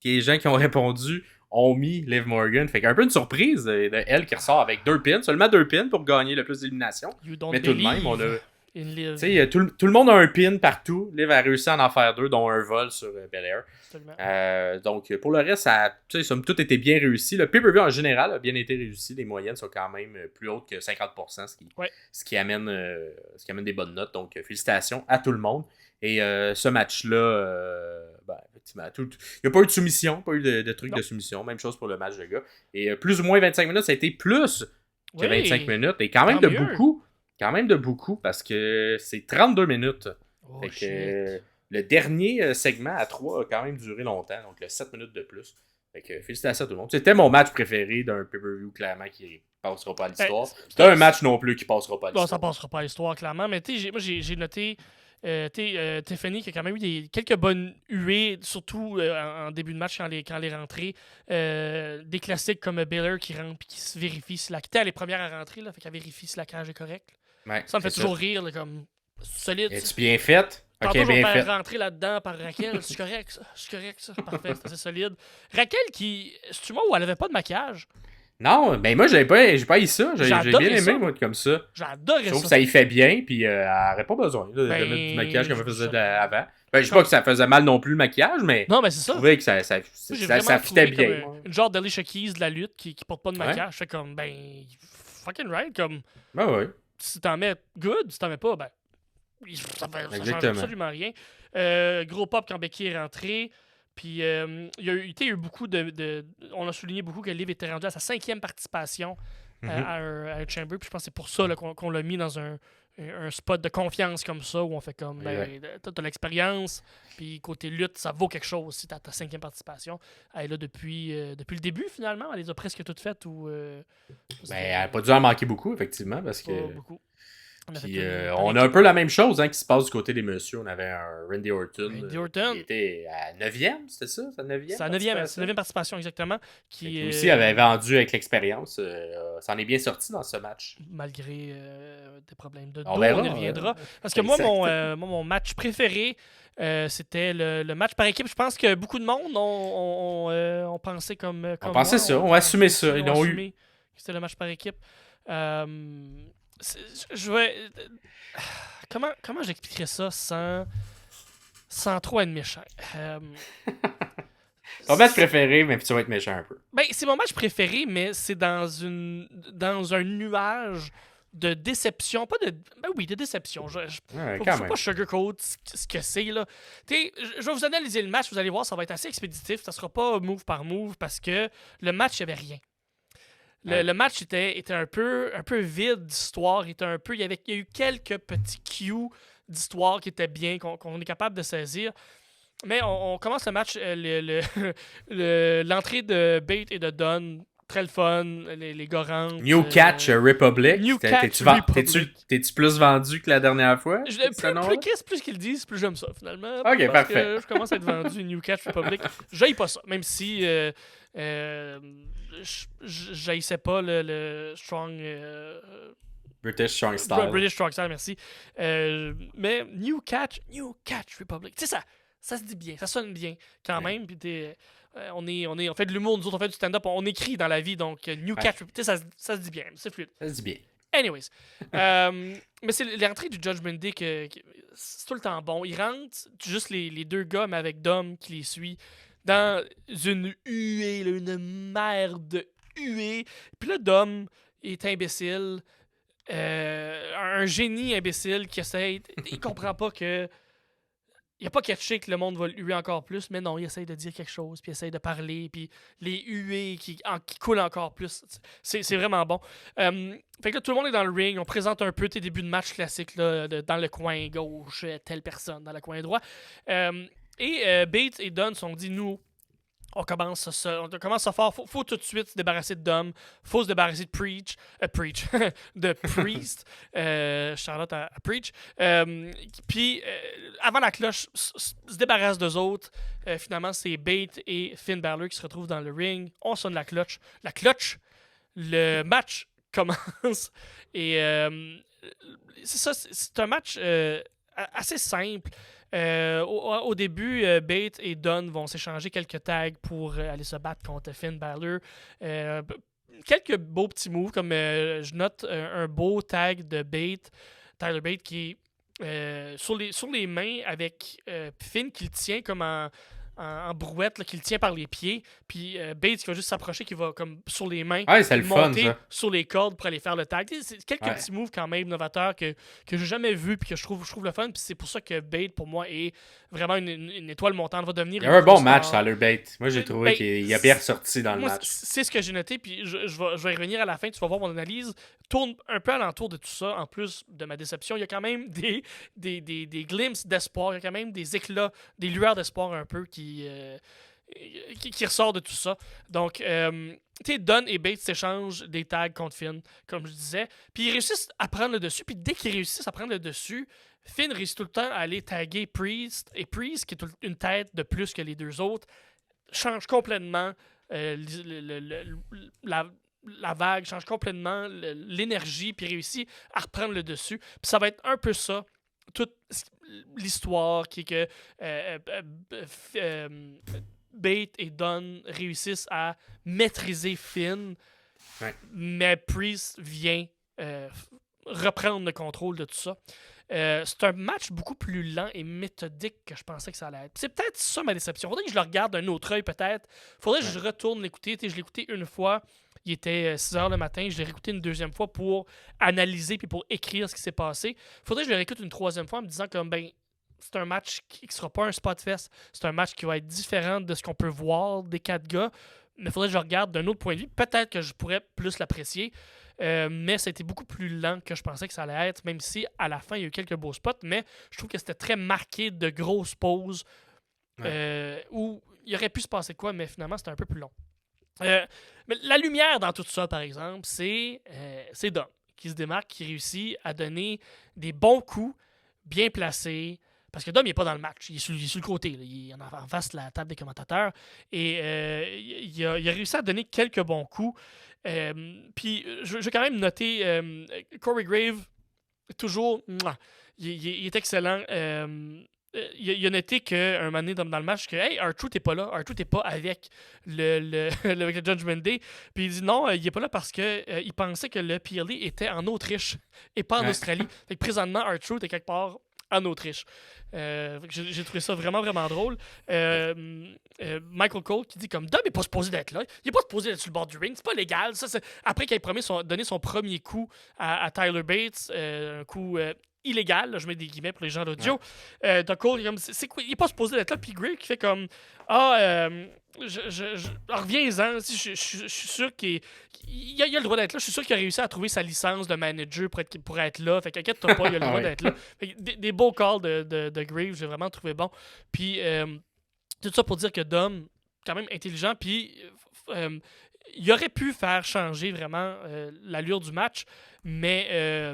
Les gens qui ont répondu ont mis Liv Morgan. Fait qu'un peu une surprise de elle qui ressort avec 2 pins. Seulement 2 pins pour gagner le plus d'éliminations. Mais tout de même, on a... tout le monde a un pin partout. Liv a réussi à en faire 2, dont un vol sur Belair. Donc, pour le reste, somme toute était bien réussi. Le pay-per-view en général a bien été réussi. Les moyennes sont quand même plus hautes que 50%, ce qui amène des bonnes notes. Donc, félicitations à tout le monde. Et ce match-là, effectivement, il n'y a pas eu de soumission, pas eu de truc de soumission. Même chose pour le match de gars. Et plus ou moins 25 minutes, ça a été plus que 25 minutes. Et quand même beaucoup. Quand même de beaucoup, parce que c'est 32 minutes. Fait que, le dernier segment à 3 a quand même duré longtemps, donc le 7 minutes de plus. Fait que félicitations à tout le monde. C'était mon match préféré d'un pay-per-view, clairement, qui passera pas à l'histoire. C'est un match non plus qui passera pas à l'histoire. Ça passera pas à l'histoire, clairement. Mais moi, j'ai noté Tiffany qui a quand même eu quelques bonnes huées, surtout en début de match quand elle est rentrée. Des classiques comme Baylor qui rentre et qui se vérifie si la cage. Elle est première à rentrer, là, fait qu'elle vérifie si la cage est correcte. Ouais, ça me fait toujours rire, là, comme solide. Es-tu bien faite? Tantôt, je vais me faire rentrer là-dedans par Raquel. C'est correct, ça. C'est correct, ça. Parfait, c'est assez solide. Raquel c'est-tu moi où elle avait pas de maquillage? Non, ben moi, j'ai pas eu ça. J'ai bien aimé, moi, comme ça. J'adorais ça. Je trouve que ça y fait bien, puis elle n'aurait pas besoin de mettre du maquillage comme elle faisait avant. Ben, je sais pas que ça faisait mal non plus le maquillage, mais non, mais c'est ça. Je trouvais que ça fitait bien. Une genre d'Alicia Keys de la lutte qui porte pas de maquillage. Je fais comme, fucking right. Comme, ouais. Si t'en mets good, si t'en mets pas, ça change absolument rien. Gros pop quand Becky est rentrée. Puis il y a eu beaucoup on a souligné beaucoup que Liv était rendu à sa 5e participation à un Chamber. Puis je pense que c'est pour ça là, qu'on l'a mis dans un spot de confiance comme ça où on fait comme t'as de l'expérience, puis côté lutte, ça vaut quelque chose si t'as ta 5e participation. Elle est là depuis le début finalement, elle les a presque toutes faites ou elle n'a pas dû en manquer beaucoup, effectivement, parce que. pas beaucoup. On a un peu la même chose qui se passe du côté des messieurs. On avait un Randy Orton. Qui était à 9e, c'était ça? Sa 9e? C'est la 9e participation, exactement. Qui aussi avait vendu avec l'expérience. Ça en est bien sorti dans ce match. Malgré des problèmes de dos, on y reviendra. Parce que moi, mon match préféré, c'était le match par équipe. Je pense que beaucoup de monde ont pensé comme on pensait ça, on assumait ça. Ils l'ont eu. C'était le match par équipe. Je vais. Comment j'expliquerais ça sans trop être méchant? Ton match préféré, mais tu vas être méchant un peu. Ben, c'est mon match préféré, mais c'est dans un nuage de déception. Pas de. Ben oui, de déception. Faut pas sugarcoat ce que c'est, là. Je vais vous analyser le match, vous allez voir, ça va être assez expéditif. Ça sera pas move par move parce que le match, il n'y avait rien. Le match était un peu vide d'histoire. Il y a eu quelques petits cues d'histoire qui étaient bien, qu'on est capable de saisir. Mais on commence le match, l'entrée de Bate et de Dunn, très le fun, les gars rentrent. New Catch Republic. T'es-tu plus vendu que la dernière fois? Plus qu'ils disent, plus j'aime ça, finalement. Ok, parfait. Que je commence à être vendu New Catch Republic. J'haïs pas ça, même si j'haïssais pas le Strong... British Strong Style. British Strong Style, merci. Mais New Catch Republic. Tu sais, ça se dit bien, ça sonne bien quand même. Puis on fait de l'humour, nous autres, on fait du stand-up, on écrit dans la vie, donc New Catch, ça se dit bien, c'est fluide. Ça se dit bien. Anyways. Mais c'est l'entrée du Judgment Day c'est tout le temps bon. Ils rentrent, juste les deux gars, mais avec Dom qui les suit, dans une huée, une mer de huée. Puis là, Dom est imbécile, un génie imbécile qui essaie, il comprend pas que il n'a pas catché que le monde va le huer encore plus, mais non, il essaye de dire quelque chose, puis il essaye de parler, puis les huées qui coulent encore plus. C'est vraiment bon. Fait que là, tout le monde est dans le ring. On présente un peu tes débuts de match classiques là, dans le coin gauche, telle personne, dans le coin droit. Bates et Dunn sont dit, nous, on commence fort. Faut tout de suite se débarrasser de Dom. Faut se débarrasser de de Priest. Charlotte à Preach. Puis, avant la cloche, se débarrasse d'eux autres. Finalement, c'est Bate et Finn Balor qui se retrouvent dans le ring. On sonne la cloche. Le match commence. Et c'est ça, c'est un match assez simple. Au début, Bate et Dunn vont s'échanger quelques tags pour aller se battre contre Finn Balor. Quelques beaux petits moves, comme je note un beau tag de Tyler Bate, qui est sur les mains avec Finn qui le tient comme en brouette, là, qui le tient par les pieds, puis Bates qui va juste s'approcher, qui va comme sur les mains monter sur les cordes pour aller faire le tag. C'est quelques petits moves quand même novateurs que j'ai jamais vu puis que je trouve le fun, puis c'est pour ça que Bates pour moi est vraiment une étoile montante, va devenir... Il y a un bon match, Tyler Bate. Moi j'ai trouvé qu'il a bien ressorti dans le match. C'est ce que j'ai noté, puis je vais y revenir à la fin, tu vas voir mon analyse tourne un peu alentour de tout ça, en plus de ma déception. Il y a quand même des glimpses d'espoir, il y a quand même des éclats, des lueurs d'espoir un peu qui ressort de tout ça. Donc, tu sais, Dunn et Bates s'échangent des tags contre Finn, comme je disais. Puis ils réussissent à prendre le dessus. Puis dès qu'ils réussissent à prendre le dessus, Finn réussit tout le temps à aller taguer Priest. Et Priest, qui est une tête de plus que les deux autres, change complètement la vague, change complètement l'énergie, puis réussit à reprendre le dessus. Puis ça va être un peu ça, toute l'histoire qui est que Bate et Dunn réussissent à maîtriser Finn, mais Priest vient reprendre le contrôle de tout ça. C'est un match beaucoup plus lent et méthodique que je pensais que ça allait être. C'est peut-être ça ma déception. Faudrait que je le regarde d'un autre œil peut-être. Faudrait que je retourne l'écouter. Je l'ai écouté une fois. Il était 6h le matin. Je l'ai réécouté une deuxième fois pour analyser puis pour écrire ce qui s'est passé. Faudrait que je le réécoute une troisième fois en me disant comme c'est un match qui ne sera pas un spot fest. C'est un match qui va être différent de ce qu'on peut voir des quatre gars. Mais il faudrait que je le regarde d'un autre point de vue. Peut-être que je pourrais plus l'apprécier. mais ça a été beaucoup plus lent que je pensais que ça allait être, même si à la fin, il y a eu quelques beaux spots, mais je trouve que c'était très marqué de grosses pauses où il aurait pu se passer quoi, mais finalement, c'était un peu plus long. Mais la lumière dans tout ça, par exemple, c'est Dom qui se démarque, qui réussit à donner des bons coups bien placés. Parce que Dom, il n'est pas dans le match. Il est sur le côté. Là. Il est en face de la table des commentateurs. Et il a réussi à donner quelques bons coups. Puis, je vais quand même noter Corey Grave, toujours, il est excellent. Il a noté qu'un moment donné dans le match que hey, R-Truth n'est pas là, R-Truth n'est pas avec le Judgment Day. Puis il dit non, il n'est pas là parce que il pensait que le PLE était en Autriche et pas en Australie. Fait que présentement, R-Truth est quelque part en Autriche. J'ai trouvé ça vraiment, vraiment drôle. Michael Cole qui dit comme Dom n'est pas supposé d'être là. Il n'est pas supposé être sur le bord du ring. C'est pas légal. Ça, après qu'il ait donné son premier coup à Tyler Bates, un coup illégal, là, je mets des guillemets pour les gens d'audio. Doug Cole, il n'est pas supposé d'être là. Puis Greg qui fait comme reviens-en. Je suis sûr qu'il a le droit d'être là. Je suis sûr qu'il a réussi à trouver sa licence de manager pour être là. Fait qu'inquiète-toi pas, il a le droit d'être là. Fait que des beaux calls de Grave, j'ai vraiment trouvé bon. Puis tout ça pour dire que Dom, quand même intelligent, puis il aurait pu faire changer vraiment l'allure du match, mais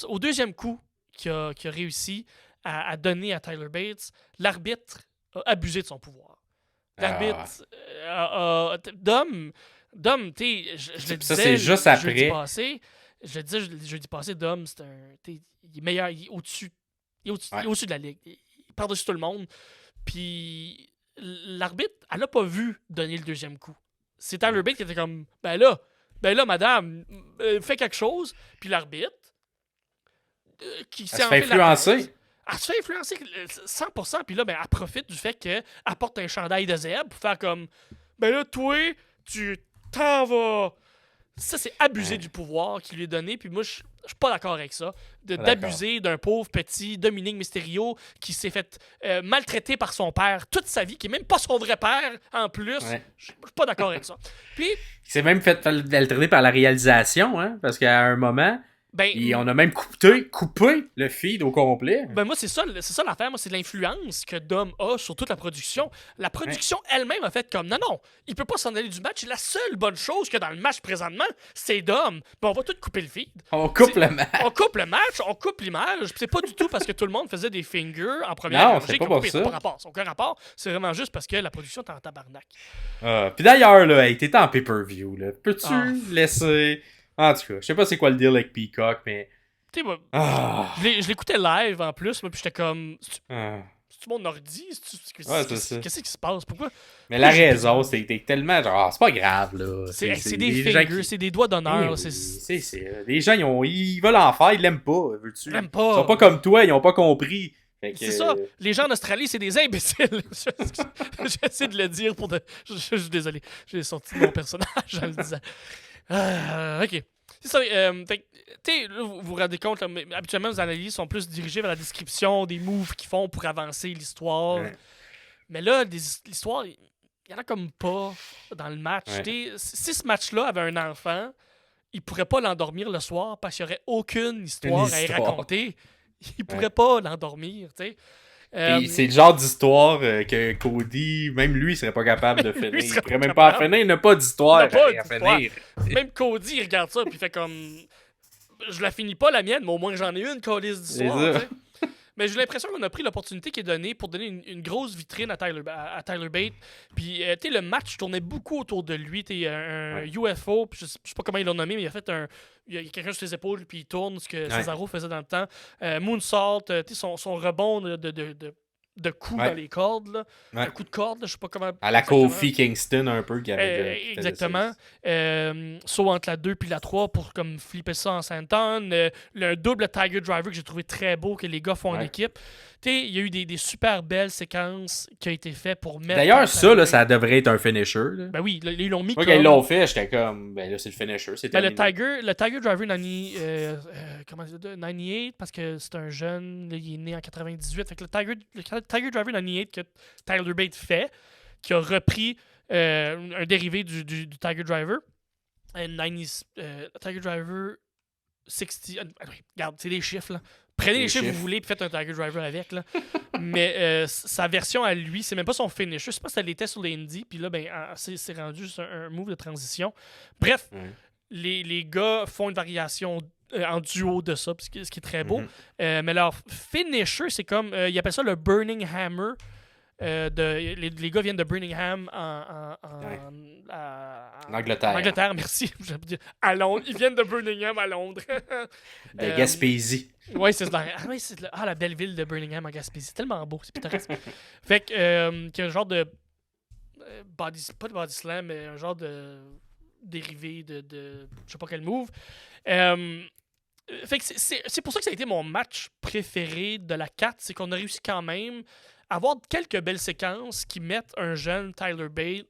au deuxième coup qu'il a réussi à donner à Tyler Bates, l'arbitre a abusé de son pouvoir. L'arbitre Dom, je le disais c'est juste après. Jeudi passé, Dom, il est meilleur, il est au-dessus de la ligue. Il est par-dessus tout le monde. Puis l'arbitre, elle n'a pas vu donner le deuxième coup. C'est Tyler Bates qui était comme, ben là, madame, fais quelque chose. Puis l'arbitre, qui s'est fait influencer. Elle se fait influencer 100%. Puis là, ben, elle profite du fait qu'elle porte un chandail de zèbre pour faire comme, ben là, toi, tu t'en vas. Ça, c'est abuser du pouvoir qu'il lui est donné. Puis moi, je suis pas d'accord avec ça. D'abuser d'un pauvre petit Dominique Mysterio qui s'est fait maltraiter par son père toute sa vie, qui est même pas son vrai père en plus. Je suis pas d'accord avec ça. Puis, il s'est même fait maltraiter par la réalisation, hein, parce qu'à un moment, on a même coupé le feed au complet. Ben moi, c'est ça l'affaire. Moi, c'est l'influence que Dom a sur toute la production. La production elle-même a fait comme, non, il peut pas s'en aller du match. La seule bonne chose qu'il y a dans le match présentement, c'est Dom. Ben, on va tout couper le feed. On coupe le match. On coupe le match, on coupe l'image. C'est pas du tout parce que tout le monde faisait des fingers en première. Non, c'est pas pour ça. C'est pas rapport. C'est aucun rapport. C'est vraiment juste parce que la production est en tabarnak. Puis d'ailleurs, là, t'étais en pay-per-view. Là. Peux-tu laisser... En tout cas, je sais pas c'est quoi le deal avec Peacock, mais... Tu sais, moi, je l'écoutais live en plus, puis j'étais comme... C'est-tu mon ordi? Qu'est-ce qui se passe? Pourquoi? Mais la raison, c'est que t'es tellement genre, c'est pas grave, là. C'est des fingers, c'est des doigts d'honneur. Les gens, ils veulent en faire, ils l'aiment pas, veux-tu? Ils l'aiment pas. Ils sont pas comme toi, ils ont pas compris. C'est ça. Les gens en Australie, c'est des imbéciles. J'essaie de le dire pour de... Je suis désolé. J'ai sorti de mon personnage en le disant. Ok. C'est ça. Vous vous rendez compte, là, habituellement, les analyses sont plus dirigées vers la description des moves qu'ils font pour avancer l'histoire. Ouais. Mais là, l'histoire, il y en a comme pas dans le match. Ouais. Si ce match-là avait un enfant, il pourrait pas l'endormir le soir parce qu'il n'y aurait aucune histoire à y raconter. Il pourrait pas l'endormir, tu sais. C'est le genre d'histoire que Cody, même lui, serait pas capable de finir. Il pourrait même pas finir, il n'a pas d'histoire à finir. Même Cody, il regarde ça, puis il fait comme... Je la finis pas, la mienne, mais au moins j'en ai une calice d'histoire. Mais j'ai l'impression qu'on a pris l'opportunité qui est donnée pour donner une grosse vitrine à Tyler Bate. Puis, tu sais, le match tournait beaucoup autour de lui. Tu un UFO, puis je sais pas comment ils l'ont nommé, mais il a fait il y a quelqu'un sur ses épaules, puis il tourne, ce que Cesaro faisait dans le temps. Moonsault, tu sais, son rebond de coups dans les cordes, là. Un coup de corde, là, je sais pas comment... À la Kofi Kingston, un peu. Qui avait exactement. Saut entre la 2 puis la 3 pour comme flipper ça en senton. Le double Tiger Driver que j'ai trouvé très beau, que les gars font en équipe. Il y a eu des super belles séquences qui ont été faites pour mettre... D'ailleurs, ça, là, ça devrait être un finisher. Là. Ben oui, ils l'ont mis comme... Quand ils l'ont fait, j'étais comme... Ben là, c'est le finisher. Le Tiger Driver 98, parce que c'est un jeune, là, il est né en 98. Fait que le Tiger Driver 98 que Tyler Bate fait, qui a repris un dérivé du Tiger Driver, Tiger Driver 60. Regarde, c'est des chiffres, là. Prenez les chiffres que vous voulez et faites un Tiger Driver avec, là. Mais sa version à lui, c'est même pas son finish. Je sais pas si ça l'était sur les Indies, puis là, c'est rendu juste un move de transition. Bref, les gars font une variation en duo de ça, ce qui est très beau. Mais leur finisher, c'est comme, ils appellent ça le Burning Hammer. Les gars viennent de Birmingham en Angleterre. Angleterre, merci. À Londres. Ils viennent de Birmingham à Londres. De Gaspésie. Oui, c'est la belle ville de Birmingham en Gaspésie. C'est tellement beau, c'est pittoresque. Fait que, qu'il y a un genre de pas de body slam, mais un genre de dérivé de je sais pas quel move. Fait que c'est pour ça que ça a été mon match préféré de la 4, c'est qu'on a réussi quand même à avoir quelques belles séquences qui mettent un jeune Tyler Bate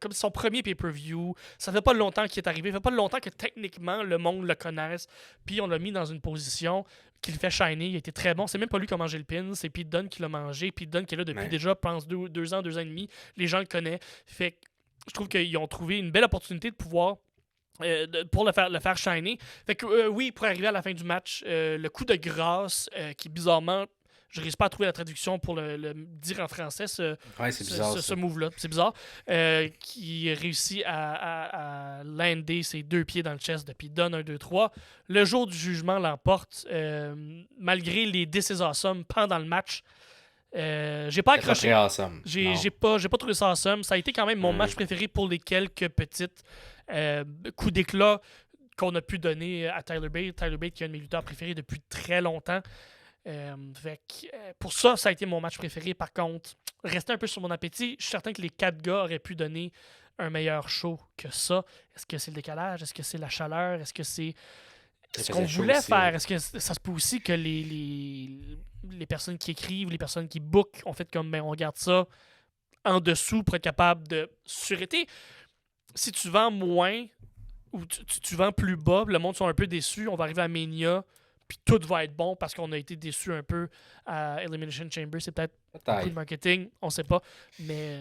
comme son premier pay-per-view. Ça fait pas longtemps qu'il est arrivé, ça fait pas longtemps que techniquement le monde le connaisse, puis on l'a mis dans une position qui le fait shiner. Il a été très bon. C'est même pas lui qui a mangé le pin, c'est Pete Dunne qui l'a mangé. Pete Dunne qui est là depuis déjà, je pense, 2 ans, 2 ans et demi. Les gens le connaissent. Fait que je trouve qu'ils ont trouvé une belle opportunité de pouvoir pour le faire shiner. Fait que oui, pour arriver à la fin du match, le coup de grâce qui bizarrement, je n'arrive pas à trouver la traduction pour le dire en français, ce move-là. C'est bizarre. Qui réussit à lander ses 2 pieds dans le chest depuis Dunne 1, 2, 3. Le jour du jugement l'emporte. Malgré les This is awesome pendant le match. J'ai pas accroché. Awesome. J'ai pas trouvé ça awesome. Ça a été quand même mon match préféré pour les quelques petites coups d'éclat qu'on a pu donner à Tyler Bate. Tyler Bate qui est un de mes lutteurs préférés depuis très longtemps. Pour ça a été mon match préféré. Par contre, rester un peu sur mon appétit. Je suis certain que les 4 gars auraient pu donner un meilleur show que ça. Est-ce que c'est le décalage? Est-ce que c'est la chaleur? Est-ce que c'est ce qu'on voulait faire? Est-ce que ça se peut aussi que les personnes qui écrivent, les personnes qui bookent ont fait comme, on regarde ça en dessous pour être capable de suréter? Si tu vends moins ou tu vends plus bas, le monde sont un peu déçus, on va arriver à Mania, puis tout va être bon parce qu'on a été déçus un peu à Elimination Chamber. C'est peut-être beaucoup de marketing, on sait pas. Mais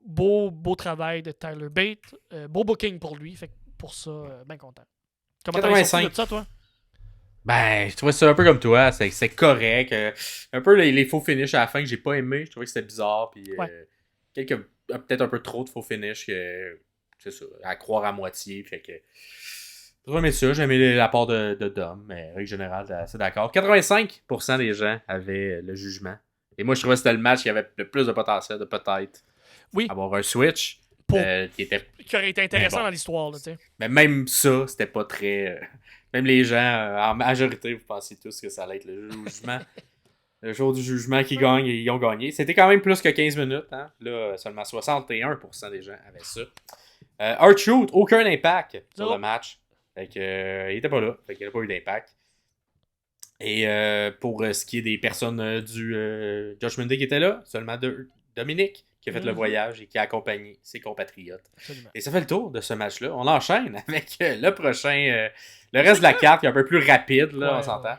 beau travail de Tyler Bate. Beau booking pour lui. Fait que pour ça, bien content. Comment t'as sorti de ça, toi? Ben, je trouvais ça un peu comme toi. C'est correct. Un peu les faux finishes à la fin que j'ai pas aimé. Je trouvais que c'était bizarre. Puis peut-être un peu trop de faux finishes que c'est ça, à croire à moitié. Fait que j'ai aimé ça. J'ai aimé l'apport de Dom. Mais en règle générale, assez d'accord. 85% des gens avaient le jugement. Et moi, je trouvais que c'était le match qui avait le plus de potentiel de peut-être avoir un switch. Qui aurait été intéressant dans l'histoire. Là, mais même ça, c'était pas très... même les gens, en majorité, vous pensiez tous que ça allait être le jugement. Le jour du jugement qui gagne, ils ont gagné. C'était quand même plus que 15 minutes. Hein? Là, seulement 61% des gens avaient ça. R-Truth, aucun impact sur le match. Fait que, il était pas là. Fait qu'il n'a pas eu d'impact. Et pour ce qui est des personnes du Judgment Day qui étaient là, seulement Dominique qui a fait le voyage et qui a accompagné ses compatriotes. Absolument. Et ça fait le tour de ce match-là. On enchaîne avec le prochain... le reste de la carte qui est un peu plus rapide, là, on s'entend.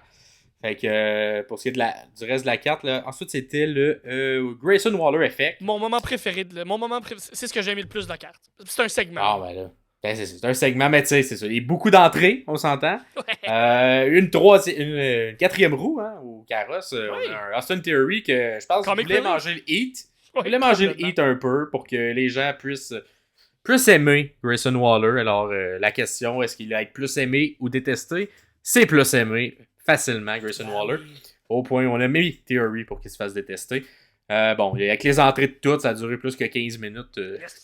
Fait que pour ce qui est du reste de la carte, là, ensuite c'était le Grayson Waller Effect. Mon moment préféré, c'est ce que j'ai aimé le plus de la carte. C'est un segment. Ah ben là. Ben, c'est un segment, mais tu sais, c'est ça. Il y a beaucoup d'entrées, on s'entend. Une 4e roue, hein, au carrosse. On a un Austin Theory que je pense qu'il voulait manger le heat. Il voulait manger le heat un peu pour que les gens puissent aimer Grayson Waller. Alors, la question, est-ce qu'il va être plus aimé ou détesté? C'est plus aimé facilement, Grayson Waller. Au point où on a mis Theory pour qu'il se fasse détester. Avec les entrées de toutes, ça a duré plus que 15 minutes,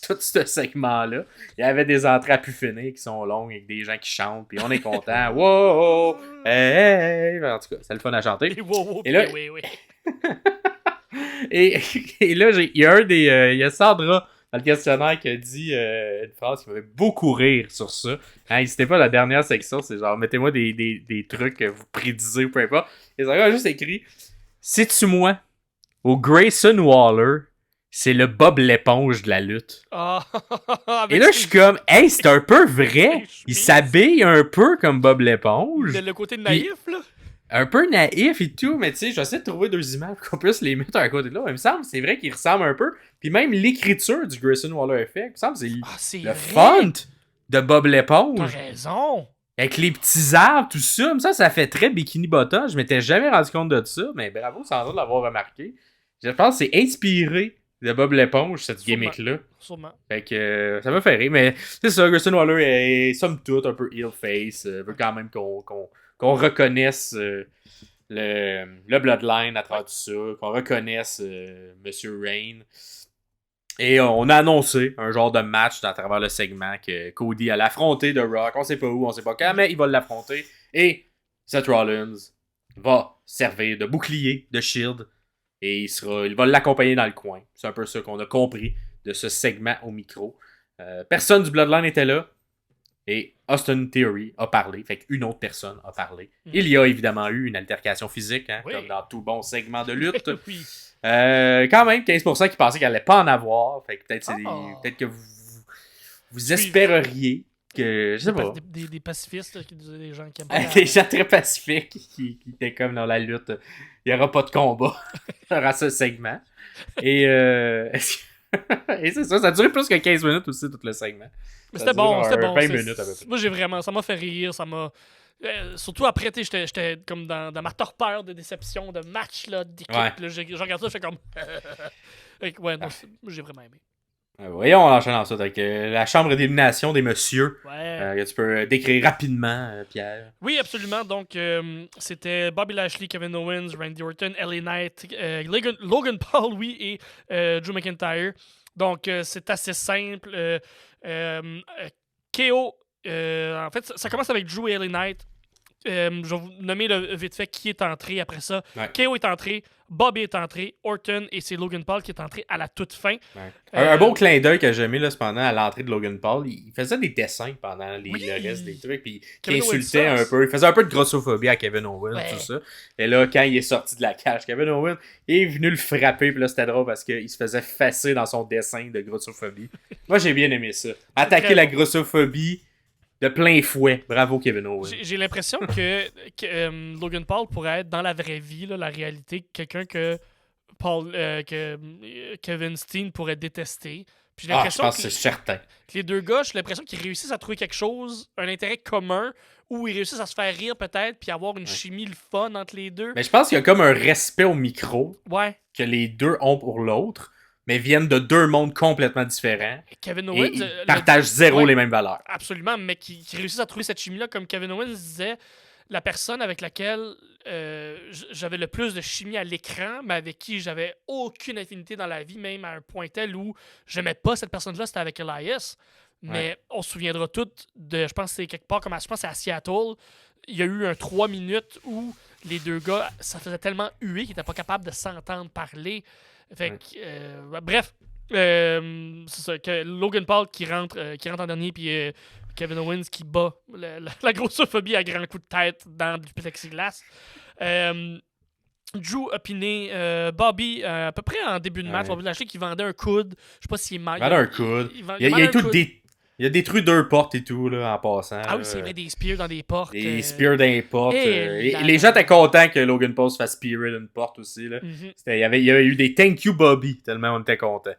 tout ce segment-là. Il y avait des entrées à pu finir qui sont longues avec des gens qui chantent, puis on est content. Wow! Hey! En tout cas, c'est le fun à chanter. Et là, et là, il y a Sandra dans le questionnaire qui a dit une phrase qui m'avait beaucoup rire sur ça. N'hésitez pas, la dernière section, c'est genre, mettez-moi des trucs que vous prédisez ou peu importe. Et Sandra a juste écrit « Sais-tu moi? Au Grayson Waller, c'est le Bob l'éponge de la lutte. » Et là, je suis comme, hey, c'est un peu vrai. Il s'habille un peu comme Bob l'éponge. Le côté naïf, là. Un peu naïf et tout, mais tu sais, j'essaie de trouver 2 images pour qu'on puisse les mettre à côté de là. Il me semble, c'est vrai qu'il ressemble un peu. Puis même l'écriture du Grayson Waller Effect, il me semble, c'est le font de Bob T'as l'éponge. raison. Avec les petits arbres, tout ça. Mais ça fait très Bikini Bottom. Je m'étais jamais rendu compte de ça, mais bravo, sans doute l'avoir remarqué. Je pense que c'est inspiré de Bob l'éponge, cette gimmick-là. Sûrement. Fait que ça m'a fait rire, mais c'est ça, Grayson Waller est somme toute un peu heel face. Veut quand même qu'on reconnaisse le Bloodline à travers tout ça, qu'on reconnaisse Monsieur Rain. Et on a annoncé un genre de match à travers le segment que Cody allait affronter The Rock. On sait pas où, on sait pas quand, mais il va l'affronter. Et Seth Rollins va servir de bouclier, de shield. Et il va l'accompagner dans le coin. C'est un peu ça qu'on a compris de ce segment au micro. Personne du Bloodline était là. Et Austin Theory a parlé. Fait qu'une autre personne a parlé. Il y a évidemment eu une altercation physique, hein, comme dans tout bon segment de lutte. Oui. Quand même, 15% qui pensaient qu'elle allait pas en avoir. Fait que peut-être que vous espéreriez que. Je sais pas. Des pacifistes, là, des gens qui aiment pas. Des gens très pacifiques qui étaient comme dans la lutte. Il n'y aura pas de combat. Il y aura ce segment. Et c'est ça a duré plus que 15 minutes aussi, tout le segment. Mais c'était bon. 20 minutes à peu près. Moi, ça m'a fait rire, ça m'a. Surtout après, j'étais comme dans ma torpeur de déception, de match, là, d'équipe. Ouais. Là, je regarde ça, je fais comme. Ouais, non, j'ai vraiment aimé. Voyons, on enchaîne ensuite avec la chambre d'élimination des messieurs. Ouais. Que tu peux décrire rapidement, Pierre. Oui, absolument. Donc, c'était Bobby Lashley, Kevin Owens, Randy Orton, LA Knight, Logan Paul, oui, et Drew McIntyre. Donc, c'est assez simple. KO, en fait, ça commence avec Drew et LA Knight. Je vais vous nommer vite fait qui est entré après ça. Ouais. KO est entré, Bobby est entré, Orton, et c'est Logan Paul qui est entré à la toute fin. Ouais. Un beau clin d'œil que j'ai aimé là, cependant à l'entrée de Logan Paul. Il faisait des dessins pendant le reste des trucs. Puis il insultait un peu. Il faisait un peu de grossophobie à Kevin Owens, tout ça. Et là, quand il est sorti de la cage, Kevin Owens est venu le frapper. Puis là, c'était drôle parce qu'il se faisait fesser dans son dessin de grossophobie. Moi, j'ai bien aimé ça. Attaquer la grossophobie de plein fouet. Bravo, Kevin Owens. J'ai l'impression que Logan Paul pourrait être dans la vraie vie, là, la réalité, quelqu'un que Kevin Steen pourrait détester. Puis j'ai l'impression je pense que c'est certain. Que les deux gars, j'ai l'impression qu'ils réussissent à trouver quelque chose, un intérêt commun, où ils réussissent à se faire rire peut-être, puis avoir une chimie, le fun entre les deux. Mais je pense qu'il y a comme un respect au micro que les deux ont pour l'autre, mais viennent de deux mondes complètement différents. Kevin Owens et partagent zéro les mêmes valeurs. Absolument, mais qui réussissent à trouver cette chimie-là, comme Kevin Owens disait, la personne avec laquelle j'avais le plus de chimie à l'écran, mais avec qui j'avais aucune affinité dans la vie, même à un point tel où j'aimais pas cette personne-là, c'était avec Elias. Mais on se souviendra toutes de, je pense que c'est quelque part, je pense que c'est à Seattle, il y a eu un 3 minutes où les deux gars, ça faisait tellement huer qu'ils n'étaient pas capables de s'entendre parler. Fait que, bref, c'est ça, que Logan Paul qui rentre en dernier, puis Kevin Owens qui bat la grossophobie à grands coups de tête dans du plexiglas. Drew a piné Bobby à peu près en début de match. Bobby Lashley qui vendait un coude. Je sais pas s'il est mal. Il vendait un coude. Il a détruit 2 portes et tout, là, en passant. Ah oui, c'est vrai, des spears dans des portes. Des spears dans les portes. Les gens étaient contents que Logan Paul se fasse spearer d'une porte aussi. Là. Il y avait eu des thank you Bobby, tellement on était contents.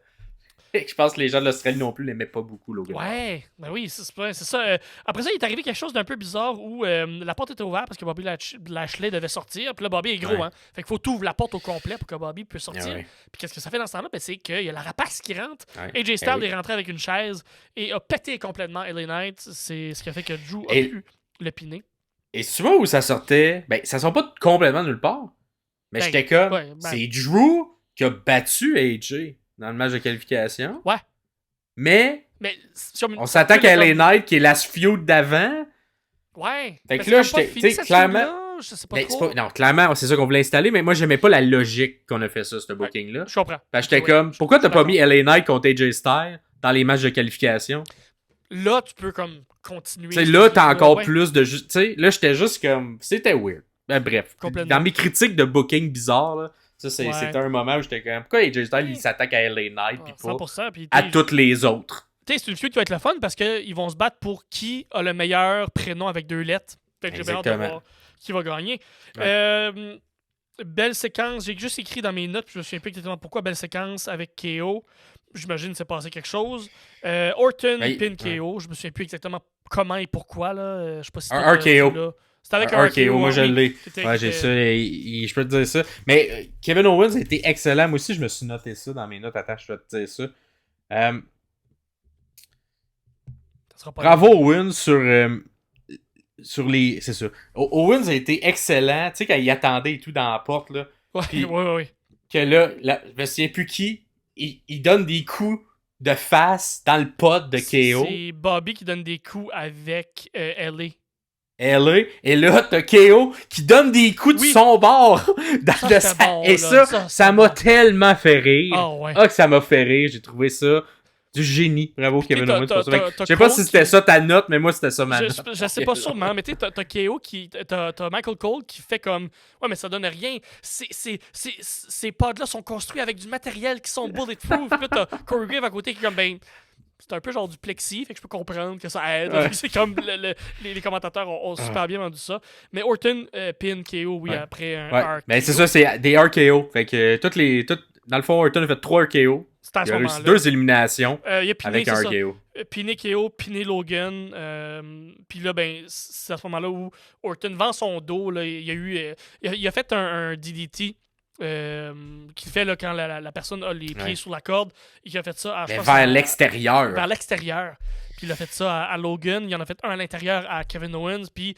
Je pense que les gens de l'Australie non plus l'aimaient pas beaucoup, Logan Paul. Ouais, ben oui, c'est ça. Après ça, il est arrivé quelque chose d'un peu bizarre où la porte était ouverte parce que Bobby Lashley devait sortir. Puis là, Bobby est gros, hein. Fait qu'il faut tout ouvrir la porte au complet pour que Bobby puisse sortir. Puis qu'est-ce que ça fait dans ce temps-là? Ben, c'est qu'il y a la rapace qui rentre. AJ Styles est rentré avec une chaise et a pété complètement LA Knight. C'est ce qui a fait que Drew a pu le piner. Et tu vois où ça sortait? Ben, ça sort pas complètement nulle part. Mais j'étais comme, c'est Drew qui a battu AJ dans le match de qualification. Ouais. Mais on s'attaque à LA Knight qui est la feud d'avant. Ouais. Fait que là, j'étais clairement. Je sais pas trop. Non, clairement, c'est ça qu'on voulait installer, mais moi, j'aimais pas la logique qu'on a fait ça, ce booking-là. Je comprends. J'étais comme, pourquoi t'as pas mis LA Knight contre AJ Styles dans les matchs de qualification? Là, tu peux comme continuer. T'sais, là, t'as encore plus de. Tu sais, là, j'étais juste comme. C'était weird. Ben, bref. Dans mes critiques de booking bizarre, là. Ça, c'était un moment où j'étais comme. Pourquoi AJ Styles il s'attaque à LA Knight pis pas 100%, pis à toutes les autres? Tu sais, c'est une feud qui va être le fun parce qu'ils vont se battre pour qui a le meilleur prénom avec 2 lettres. Fait que j'ai bien hâte de voir qui va gagner. belle séquence. J'ai juste écrit dans mes notes, puis je me souviens plus exactement pourquoi belle séquence avec KO. J'imagine que c'est passé quelque chose. Orton pin KO. Je me souviens plus exactement comment et pourquoi. Là. Je sais pas si un RKO. Là. C'était avec un RKO. Moi, je l'ai. Ouais, j'ai ça. Je peux te dire ça. Mais Kevin Owens a été excellent. Moi aussi, je me suis noté ça dans mes notes. Attends, je vais te dire ça. Bravo Owens sur les... C'est ça. Owens a été excellent. Tu sais, quand il attendait et tout dans la porte, là. Ouais. Que là, je me souviens plus qui, il donne des coups de face dans le pot de KO. C'est Bobby qui donne des coups avec LA. LA. Et là, t'as KO qui donne des coups de son bord. Et ça m'a tellement fait rire. Que ça m'a fait rire. J'ai trouvé ça du génie. Bravo, Kevin Owens. Je sais pas si c'était ça ta note, mais moi, c'était ça ma note. Je sais pas sûrement, mais tu sais, t'as KO qui... T'as Michael Cole qui fait comme... Ouais, mais ça donne rien. Ces pods-là sont construits avec du matériel qui sont bulletproof. Puis là, t'as Corey Graves à côté qui est comme, ben... C'est un peu genre du plexi, fait que je peux comprendre que ça aide. Ouais. C'est comme les commentateurs ont super bien vendu ça. Mais Orton pin KO, après un RKO. Mais c'est ça, c'est des RKO. Fait que dans le fond, Orton a fait 3 RKO. C'est à il a réussi 2 éliminations avec un RKO. Piné KO, piné Logan. Puis là, ben, c'est à ce moment-là où Orton vend son dos. Là, il a fait un DDT. Qu'il fait là, quand la personne a les pieds sur la corde et qui a fait ça vers l'extérieur. Vers l'extérieur. Puis il a fait ça à Logan. Il en a fait un à l'intérieur à Kevin Owens. Puis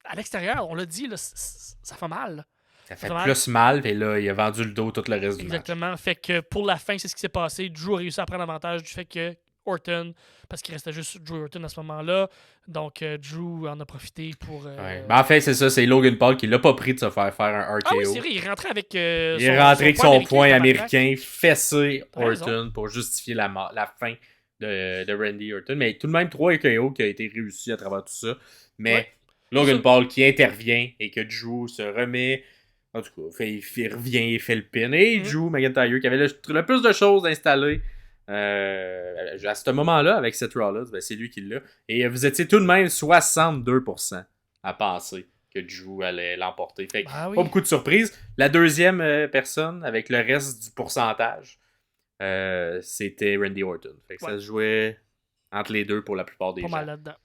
à l'extérieur, on l'a dit, là, ça fait mal. Ça fait plus mal. Et là, il a vendu le dos tout le reste du match. Exactement. Fait que pour la fin, c'est ce qui s'est passé. Drew a réussi à prendre avantage du fait que Orton, parce qu'il restait juste Drew Orton à ce moment-là. Donc, Drew en a profité pour... en fait, c'est ça. C'est Logan Paul qui l'a pas pris de se faire un RKO. Ah oui, c'est vrai. Il rentrait avec il est rentré avec son poing américain, fessé Orton pour justifier la fin de Randy Orton. Mais tout de même, 3 RKO qui a été réussi à travers tout ça. Mais Logan Paul qui intervient et que Drew se remet... En tout cas, il revient, il fait le pin. Et Drew McIntyre qui avait le plus de choses installées à ce moment-là, avec Seth Rollins, ben, c'est lui qui l'a. Et vous étiez tout de même 62% à penser que Drew allait l'emporter. Fait que pas beaucoup de surprises. La deuxième personne, avec le reste du pourcentage, c'était Randy Orton. Fait que ça se jouait entre les deux pour la plupart des gens. Pas mal là-dedans.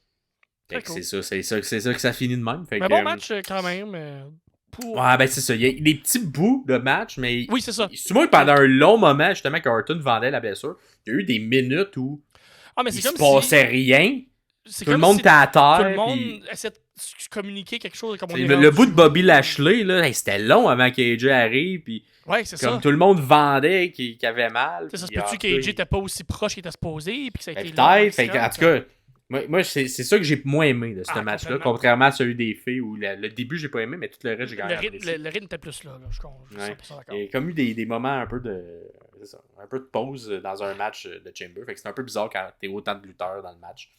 Cool. C'est ça que ça finit de même. Fait mais que, bon match quand même. Ouais, ben c'est ça. Il y a des petits bouts de match, mais. Oui, c'est ça. C'est moi pendant un long moment, justement, quand Orton vendait la blessure, il y a eu des minutes où mais il se passait rien. Tout le monde était à terre. Tout le monde essaie de communiquer quelque chose. Comme le bout de Bobby Lashley, là, c'était long avant qu'AJ arrive. Puis c'est comme ça. tout le monde vendait qu'il avait mal. Ça se peut-tu qu'AJ n'était pas aussi proche qu'il était supposé? Puis que ça a été peut-être. En tout cas. Moi c'est ça que j'ai moins aimé de ce match-là, contrairement à celui des filles où le début j'ai pas aimé, mais tout le reste j'ai gagné. Le rythme était plus là, je suis 100% d'accord. Il y a comme eu des moments un peu de pause dans un match de Chamber, fait que c'est un peu bizarre quand t'es autant de lutteurs dans le match.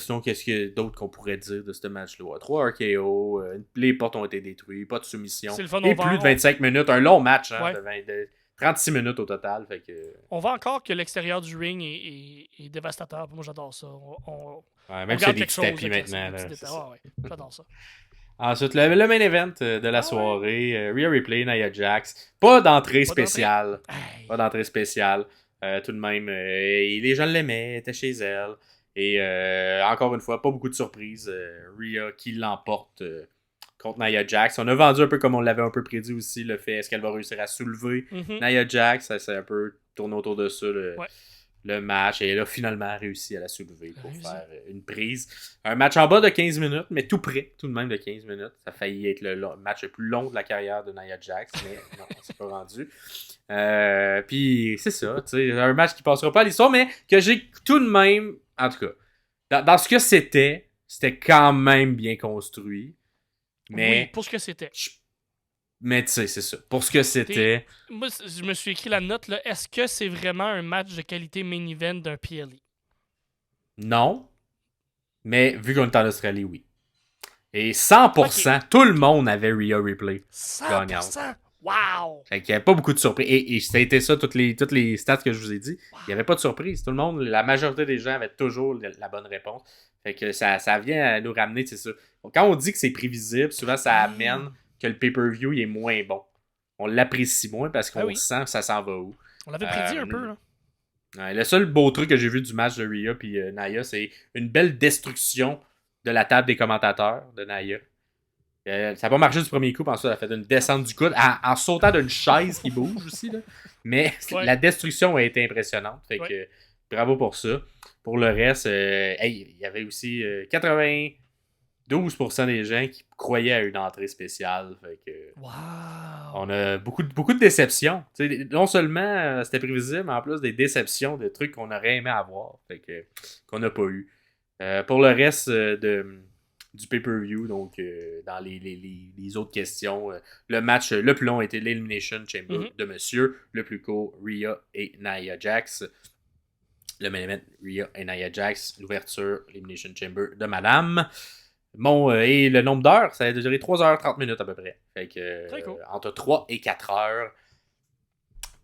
Sinon, qu'est-ce qu'il y a d'autre qu'on pourrait dire de ce match-là? 3 RKO, les portes ont été détruites, pas de soumission. C'est le fun, et plus de 25 minutes, un long match de 36 minutes au total. Fait que... On voit encore que l'extérieur du ring est dévastateur. Moi, j'adore ça. Même si c'est des petits tapis maintenant. J'adore ça. Ensuite, le main event de la soirée, Rhea Ripley, Nia Jax. Pas d'entrée spéciale. Pas d'entrée spéciale. Tout de même, les gens l'aimaient, elle était chez elle. Et encore une fois, pas beaucoup de surprises. Rhea qui l'emporte contre Nia Jax. On a vendu un peu comme on l'avait un peu prédit aussi, le fait est-ce qu'elle va réussir à soulever Nia Jax. Ça s'est un peu tourné autour de ça le match. Et elle a finalement réussi à la soulever pour faire une prise. Un match en bas de 15 minutes, mais tout près tout de même de 15 minutes. Ça a failli être le match le plus long de la carrière de Nia Jax, mais non, on s'est pas rendu. Puis c'est ça, tu sais, un match qui passera pas à l'histoire, mais que j'ai tout de même, en tout cas, dans ce que c'était quand même bien construit. Mais, oui, pour ce que c'était. Mais tu sais, c'est ça. Pour ce que c'était. Moi, je me suis écrit la note, là. Est-ce que c'est vraiment un match de qualité main event d'un PLE? Non. Mais vu qu'on est en Australie, oui. Et 100%, tout le monde avait Rhea Ripley 100%? gagnante. Wow! Fait qu'il n'y avait pas beaucoup de surprises. Et ça a été ça, toutes les stats que je vous ai dit. Il n'y avait pas de surprise. Tout le monde, la majorité des gens avaient toujours la bonne réponse. Fait que ça vient à nous ramener, c'est ça. Quand on dit que c'est prévisible, souvent ça amène que le pay-per-view il est moins bon. On l'apprécie moins parce qu'on sent que ça s'en va où. On l'avait prédit un peu, là. Ouais, le seul beau truc que j'ai vu du match de Rhea et Nia, c'est une belle destruction de la table des commentateurs de Nia. Ça n'a pas marché du premier coup, puis ensuite elle a fait une descente du coude en sautant d'une chaise qui bouge aussi. Là. Mais la destruction a été impressionnante. Fait que bravo pour ça. Pour le reste, il y avait aussi 92% des gens qui croyaient à une entrée spéciale. Fait que, on a beaucoup de déceptions. T'sais, non seulement c'était prévisible, mais en plus des déceptions, des trucs qu'on aurait aimé avoir. Fait que, qu'on n'a pas eu. Pour le reste du pay-per-view, donc dans les autres questions, le match le plus long était l'Elimination Chamber de monsieur, le plus court, Rhea et Nia Jax. Le main event, Rhea et Nia Jax, l'ouverture, l'Elimination Chamber de madame. Bon, et le nombre d'heures, ça a duré 3h30 à peu près. Fait que, cool. entre 3 et 4 heures.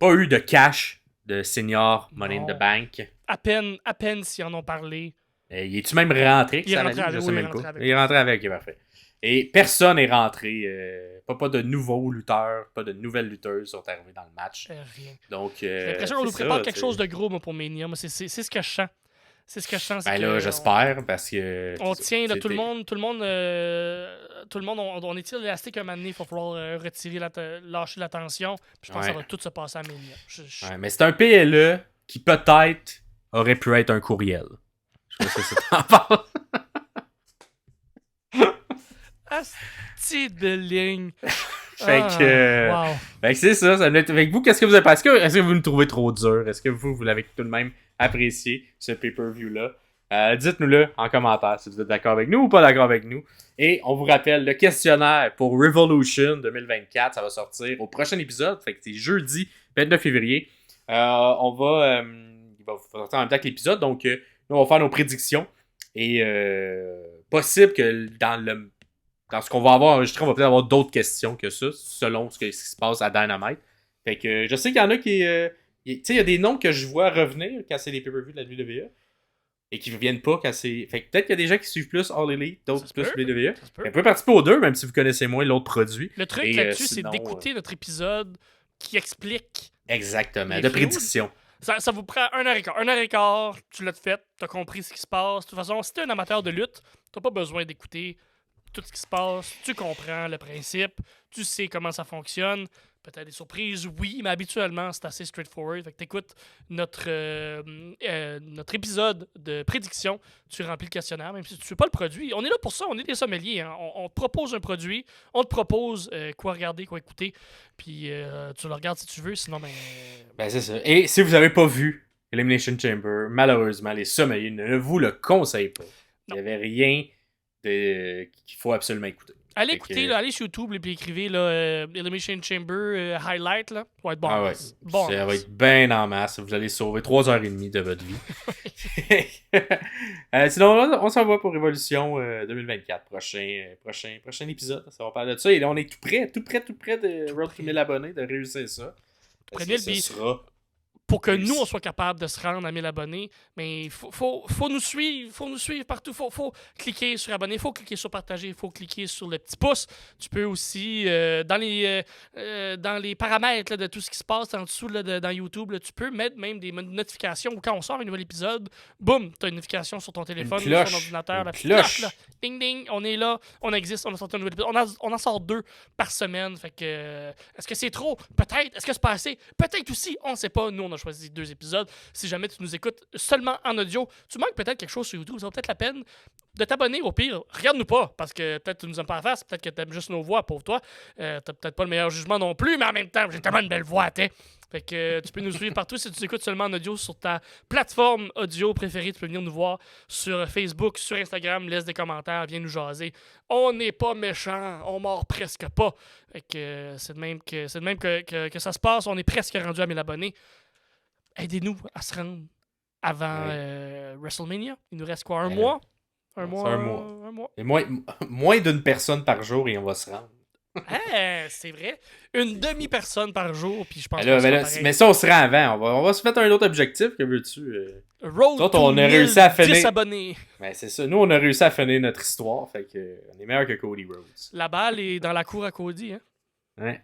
Pas eu de cash de senior Money in the Bank. À peine s'ils en ont parlé. Il est-tu même rentré? Il est rentré avec. Je sais même pas. Il est rentré avec, parfait. Et personne n'est rentré. Pas de nouveaux lutteurs, pas de nouvelles lutteuses sont arrivées dans le match. Rien. Donc, j'ai l'impression qu'on nous prépare quelque chose de gros moi, pour Mania. Moi, c'est ce que je sens. C'est ce que je sens. Ben là, j'espère, parce que... On tient, là, tout le monde, on étire l'élastique un moment donné, il va falloir lâcher la tension. Puis je pense que ça va tout se passer à Mania. Ouais, mais c'est un PLE qui peut-être aurait pu être un courriel. Je sais pas si t'en parles. Asti de ligne. Fait que c'est ça. Avec vous, qu'est-ce que vous avez pensé? Est-ce que vous nous trouvez trop dur? Est-ce que vous l'avez tout de même apprécié, ce pay-per-view-là? Dites-nous-le en commentaire si vous êtes d'accord avec nous ou pas d'accord avec nous. Et on vous rappelle, le questionnaire pour Revolution 2024, ça va sortir au prochain épisode. Fait que c'est jeudi 29 février. Il va sortir en même temps que l'épisode. Donc, nous, on va faire nos prédictions. Et possible que dans ce qu'on va avoir enregistré, on va peut-être avoir d'autres questions que ça, selon ce qui se passe à Dynamite. Fait que je sais qu'il y en a qui... tu sais, il y a des noms que je vois revenir quand c'est les pay-per-views de la WWE. Et qui ne reviennent pas quand c'est... Fait que peut-être qu'il y a des gens qui suivent plus All Elite, d'autres plus WWE. Vous pouvez participer aux deux, même si vous connaissez moins l'autre produit. Le truc là-dessus, c'est d'écouter notre épisode qui explique... Exactement, de prédiction. Ça vous prend 1h15. 1h15, tu l'as fait, tu as compris ce qui se passe. De toute façon, si tu es un amateur de lutte, tu n'as pas besoin d'écouter tout ce qui se passe. Tu comprends le principe, tu sais comment ça fonctionne. Peut-être des surprises, oui, mais habituellement, c'est assez straightforward. Fait que t'écoutes notre épisode de prédiction, tu remplis le questionnaire, même si tu ne sais pas le produit. On est là pour ça, on est des sommeliers. Hein. On te propose un produit, on te propose quoi regarder, quoi écouter, puis tu le regardes si tu veux, sinon, ben c'est ça. Et si vous n'avez pas vu Elimination Chamber, malheureusement, les sommeliers ne vous le conseillent pas. Il n'y avait rien qu'il faut absolument écouter. Allez écouter, allez sur YouTube et puis écrivez Elimination Chamber Highlight. Là. Ça va être bon. Ah ouais. Ça va être bien en masse. Vous allez sauver 3h30 de votre vie. Sinon, on s'en va pour Révolution 2024. Prochain épisode. Ça va parler de ça. Et là, on est tout près de Road to 1000 abonnés, de réussir ça. Prenez le billet. Pour que nous, on soit capable de se rendre à 1000 abonnés, mais il faut nous suivre partout. Faut cliquer sur abonner, faut cliquer sur partager, faut cliquer sur le petit pouce. Tu peux aussi, dans les paramètres là, de tout ce qui se passe en dessous là, dans YouTube, là, tu peux mettre même des notifications où quand on sort un nouvel épisode, boum, tu as une notification sur ton téléphone, sur ton ordinateur. La petite cloche, là. Ding, ding, on est là, on existe, on a sorti un nouvel épisode. On en sort 2 par semaine. Fait que, est-ce que c'est trop? Peut-être. Est-ce que c'est pas assez? Peut-être aussi. On ne sait pas. Nous, on a choisi 2 épisodes. Si jamais tu nous écoutes seulement en audio, tu manques peut-être quelque chose sur YouTube. Ça vaut peut-être la peine de t'abonner. Au pire, regarde-nous pas, parce que peut-être tu nous aimes pas en face, peut-être que tu aimes juste nos voix, pauvre toi. T'as peut-être pas le meilleur jugement non plus, mais en même temps, j'ai tellement une belle voix, t'es. Fait que tu peux nous suivre partout. Si tu écoutes seulement en audio sur ta plateforme audio préférée, tu peux venir nous voir sur Facebook, sur Instagram, laisse des commentaires, viens nous jaser. On n'est pas méchants, on mord presque pas. Fait que c'est de même que ça se passe. On est presque rendu à 1000 abonnés. Aidez-nous à se rendre avant WrestleMania. Il nous reste quoi, un mois? Un mois. Et moins d'une personne par jour et on va se rendre. C'est vrai. Une demi-personne par jour, puis je pense mais ça, on se rend avant. On va se mettre un autre objectif, que veux-tu? Road Nous autres, to on a réussi à finir... 10 abonnés. Ben, c'est ça. Nous, on a réussi à finir notre histoire, fait que on est meilleur que Cody Rhodes. La balle est dans la cour à Cody, hein. Ouais.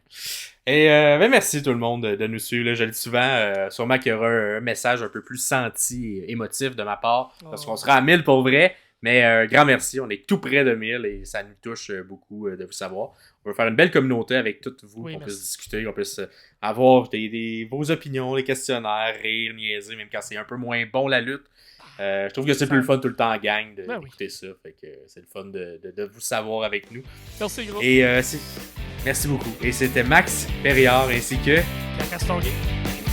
Et merci tout le monde de nous suivre. Là. Je le dis souvent, sûrement qu'il y aura un message un peu plus senti et émotif de ma part, parce qu'on sera à 1000 pour vrai. Mais grand merci, on est tout près de 1000 et ça nous touche beaucoup de vous savoir. On va faire une belle communauté avec toutes vous, qu'on puisse discuter, qu'on puisse avoir vos opinions, les questionnaires, rire, niaiser, même quand c'est un peu moins bon la lutte. Je trouve que c'est plus le fun tout le temps en gang d'écouter ça. Fait que c'est le fun de vous savoir avec nous. Merci gros. Et merci beaucoup. Et c'était Max Perriard ainsi que Pierre Castonguay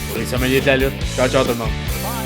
pour les sommeliers de la lutte. Ciao, ciao tout le monde. Bye.